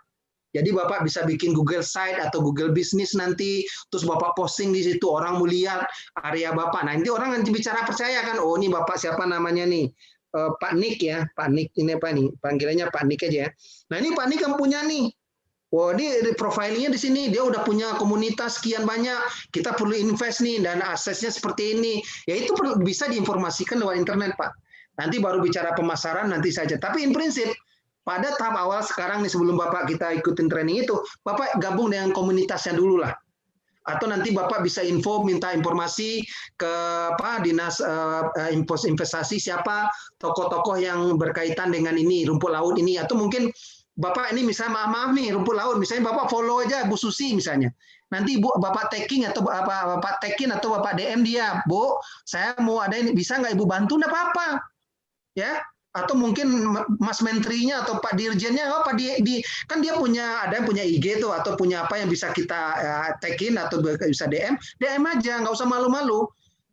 Jadi Bapak bisa bikin Google Site atau Google Business nanti, terus Bapak posting di situ, orang mau lihat area Bapak. Nah, nanti orang nanti bicara percaya kan, oh ini Bapak siapa namanya nih, Pak Nick ya, Pak Nick ini apa nih, panggilannya Pak Nick aja ya. Nah ini Pak Nick yang punya nih, wah ini profilingnya di sini, dia udah punya komunitas sekian banyak, kita perlu invest nih, dan aksesnya seperti ini. Ya itu bisa diinformasikan lewat internet Pak. Nanti baru bicara pemasaran nanti saja. Tapi in prinsip, pada tahap awal sekarang nih sebelum Bapak kita ikutin training itu, Bapak gabung dengan komunitasnya dulu lah. atau nanti Bapak bisa minta informasi ke Dinas Investasi siapa tokoh-tokoh yang berkaitan dengan ini rumput laut ini, atau mungkin Bapak ini misalnya maaf nih rumput laut, misalnya Bapak follow aja Bu Susi misalnya. Nanti Bapak tagging atau Bapak tagin atau Bapak DM dia, Bu, saya mau ada ini, bisa nggak Ibu bantu? Nggak apa-apa, ya. Atau mungkin Mas Menterinya atau Pak Dirjennya, kan dia ada yang punya IG tuh atau punya apa yang bisa kita tagin atau bisa DM aja, nggak usah malu-malu.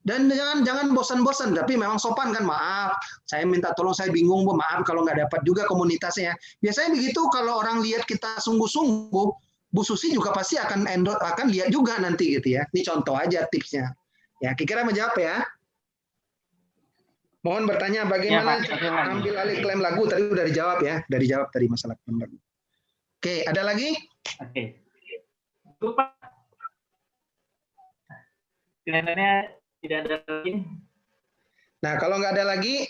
Dan jangan bosan-bosan, tapi memang sopan kan, maaf, saya minta tolong, saya bingung Bu, maaf kalau nggak dapat juga komunitasnya. Biasanya begitu kalau orang lihat kita sungguh-sungguh, Bu Susi juga pasti akan lihat juga nanti gitu ya. Ini contoh aja tipsnya. Ya, kira-kira menjawab ya. Mohon bertanya bagaimana cara ambil alih klaim lagu, tadi udah dijawab ya, dari masalah klaim lagu. Oke, ada lagi? Oke. Pak. Kelihatannya tidak ada lagi. Nah, kalau nggak ada lagi,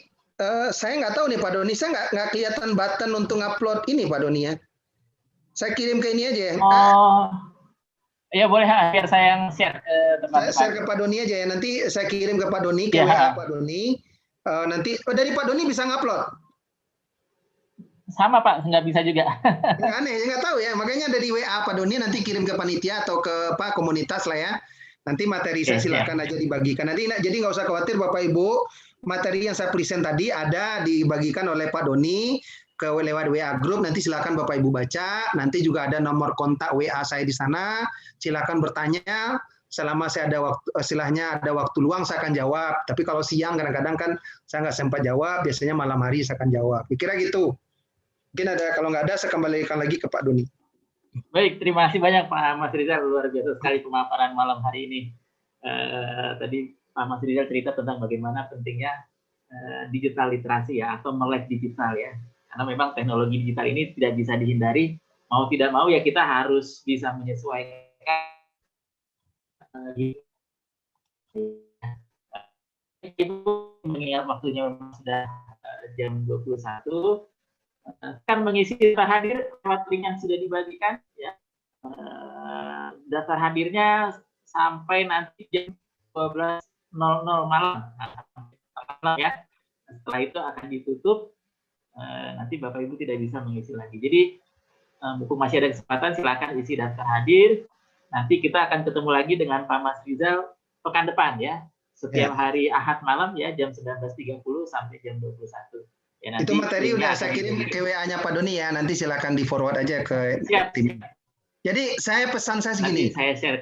saya nggak tahu nih Pak Doni, saya nggak kelihatan button untuk upload ini Pak Doni ya. Saya kirim ke ini aja ya. Oh, iya boleh, biar saya yang share ke teman-teman. Saya share ke Pak Doni aja ya, nanti saya kirim ke Pak Doni, ke WA Pak Doni. Nanti dari Pak Doni bisa ngupload. Sama Pak, nggak bisa juga. Aneh, nggak tahu ya. Makanya dari WA Pak Doni nanti kirim ke panitia atau ke komunitas lah ya. Nanti materi saya silakan aja dibagikan. Nanti jadi nggak usah khawatir Bapak Ibu. Materi yang saya present tadi ada dibagikan oleh Pak Doni ke lewat WA group. Nanti silakan Bapak Ibu baca. Nanti juga ada nomor kontak WA saya di sana. Silakan bertanya. Selama saya ada waktu, istilahnya ada waktu luang saya akan jawab. Tapi kalau siang kadang-kadang kan saya nggak sempat jawab. Biasanya malam hari saya akan jawab. Kira gitu. Mungkin ada, kalau nggak ada saya kembalikan lagi ke Pak Doni. Baik, terima kasih banyak Pak Mas Rizal, luar biasa sekali pemaparan malam hari ini. Tadi Pak Mas Rizal cerita tentang bagaimana pentingnya digital literasi ya, atau melek digital ya. Karena memang teknologi digital ini tidak bisa dihindari. Mau tidak mau ya kita harus bisa menyesuaikan. Mengingat waktunya sudah jam 21, akan mengisi daftar hadir lewat link yang sudah dibagikan ya. Daftar hadirnya sampai nanti jam 12.00 malam ya. Setelah itu akan ditutup, nanti Bapak Ibu tidak bisa mengisi lagi. Jadi mumpung masih ada kesempatan, silakan isi daftar hadir. Nanti kita akan ketemu lagi dengan Pak Mas Rizal pekan depan ya. Setiap hari Ahad malam ya, jam 19.30 sampai jam 21. Ya, nanti itu materi udah saya kirim ke WA-nya Pak Doni ya, nanti silakan di-forward aja ke tim. Jadi pesan saya segini. Nanti saya share.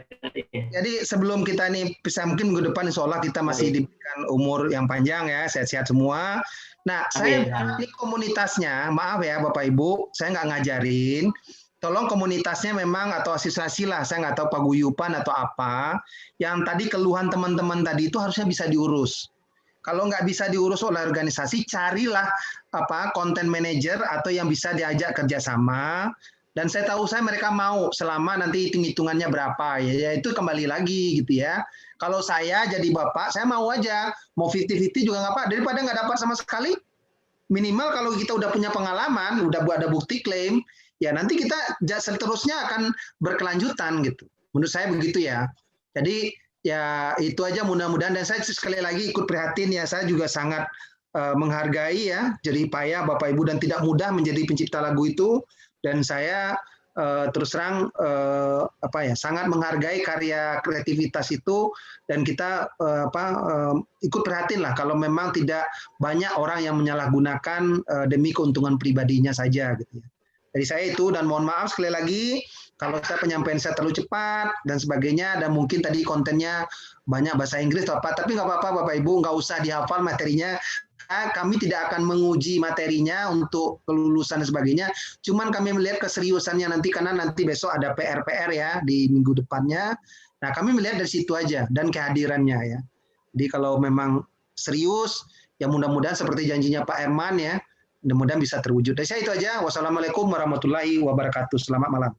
Jadi sebelum kita nih bisa mungkin minggu depan insya Allah kita masih diberikan umur yang panjang ya, sehat-sehat semua. Nah, saya ini komunitasnya, maaf ya Bapak Ibu, saya nggak ngajarin. Tolong komunitasnya memang atau asosiasi lah, saya nggak tahu paguyupan atau apa. Yang tadi keluhan teman-teman tadi itu harusnya bisa diurus. Kalau nggak bisa diurus oleh organisasi, carilah content manager atau yang bisa diajak kerjasama. Dan saya tahu mereka mau selama nanti hitung-hitungannya berapa ya itu kembali lagi gitu ya. Kalau saya jadi bapak, saya mau aja mau 50-50 juga nggak apa, daripada nggak dapat sama sekali. Minimal kalau kita udah punya pengalaman, udah ada bukti klaim, ya nanti kita seterusnya akan berkelanjutan gitu. Menurut saya begitu ya. Jadi ya itu aja mudah-mudahan, dan saya sekali lagi ikut prihatin ya, saya juga sangat menghargai ya jerih payah Bapak Ibu dan tidak mudah menjadi pencipta lagu itu, dan saya terus terang sangat menghargai karya kreativitas itu, dan kita ikut prihatin lah kalau memang tidak banyak orang yang menyalahgunakan demi keuntungan pribadinya saja gitu ya. Dari saya itu, dan mohon maaf sekali lagi kalau saya penyampaian saya terlalu cepat dan sebagainya, dan mungkin tadi kontennya banyak bahasa Inggris atau apa, tapi nggak apa-apa Bapak Ibu, nggak usah dihafal materinya. Kami tidak akan menguji materinya untuk kelulusan dan sebagainya, cuman kami melihat keseriusannya nanti, karena nanti besok ada PR-PR ya di minggu depannya. Nah, kami melihat dari situ aja dan kehadirannya ya. Jadi kalau memang serius, ya mudah-mudahan seperti janjinya Pak Herman ya, mudah-mudahan bisa terwujud. Dari saya itu aja. Wassalamualaikum warahmatullahi wabarakatuh. Selamat malam.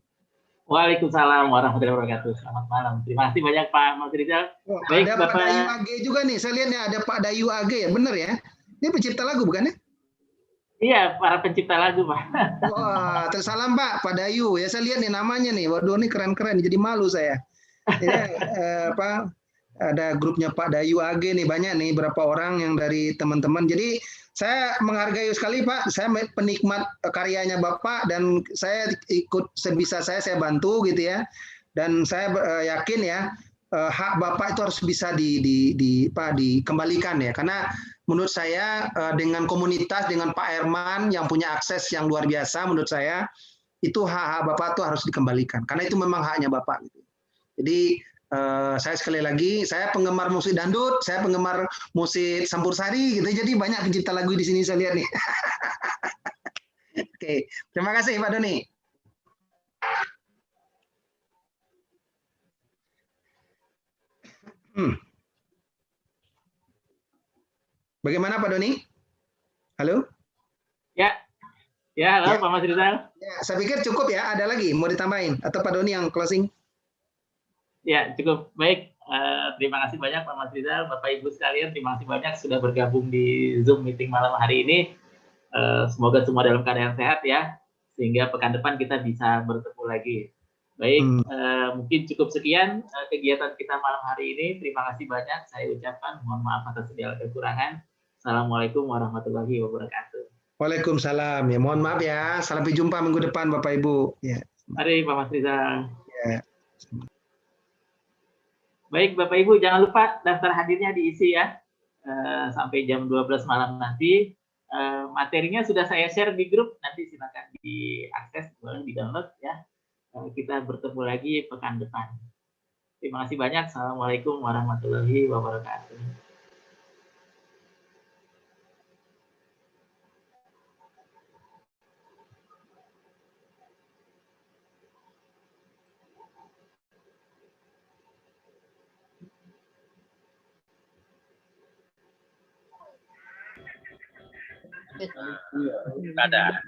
Waalaikumsalam warahmatullahi wabarakatuh. Selamat malam. Terima kasih banyak Pak Mas Rizal. Baik, ada Bapak Dayu AG juga nih. Saya lihat nih ada Pak Dayu AG ya, benar ya? Ini pencipta lagu bukan ya? Iya, para pencipta lagu Pak. Wah, tersalam Pak Dayu. Ya saya lihat nih namanya nih. Waduh, ini keren-keren. Jadi malu saya. Ini apa? Ada grupnya Pak Dayu AG nih, banyak nih berapa orang yang dari teman-teman. Jadi saya menghargai sekali Pak, saya penikmat karyanya Bapak dan saya ikut sebisa saya bantu gitu ya. Dan saya yakin ya hak Bapak itu harus bisa dikembalikan ya. Karena menurut saya dengan komunitas, dengan Pak Herman yang punya akses yang luar biasa, menurut saya itu hak-hak Bapak itu harus dikembalikan. Karena itu memang haknya Bapak. Gitu. Jadi saya sekali lagi, saya penggemar musik dangdut, saya penggemar musik Sampursari, gitu. Jadi banyak pencipta lagu di sini saya lihat nih. Oke, terima kasih Pak Doni. Bagaimana Pak Doni? Halo? Ya, ya, halo Pak Mas Rizal. Ya, saya pikir cukup ya. Ada lagi mau ditambahin atau Pak Doni yang closing? Ya, cukup baik. Terima kasih banyak Pak Mas Rizal, Bapak Ibu sekalian. Terima kasih banyak sudah bergabung di Zoom meeting malam hari ini. Semoga semua dalam keadaan sehat ya, sehingga pekan depan kita bisa bertemu lagi. Baik, mungkin cukup sekian kegiatan kita malam hari ini. Terima kasih banyak. Saya ucapkan mohon maaf atas segala kekurangan. Assalamualaikum warahmatullahi wabarakatuh. Waalaikumsalam. Ya, mohon maaf ya. Sampai jumpa minggu depan Bapak Ibu. Ya. Mari Pak Mas Rizal. Ya. Baik Bapak Ibu, jangan lupa daftar hadirnya diisi ya. Sampai jam 12 malam nanti. Materinya sudah saya share di grup, nanti silakan diakses, boleh di-download ya. Kita bertemu lagi pekan depan. Terima kasih banyak. Assalamualaikum warahmatullahi wabarakatuh. Ada.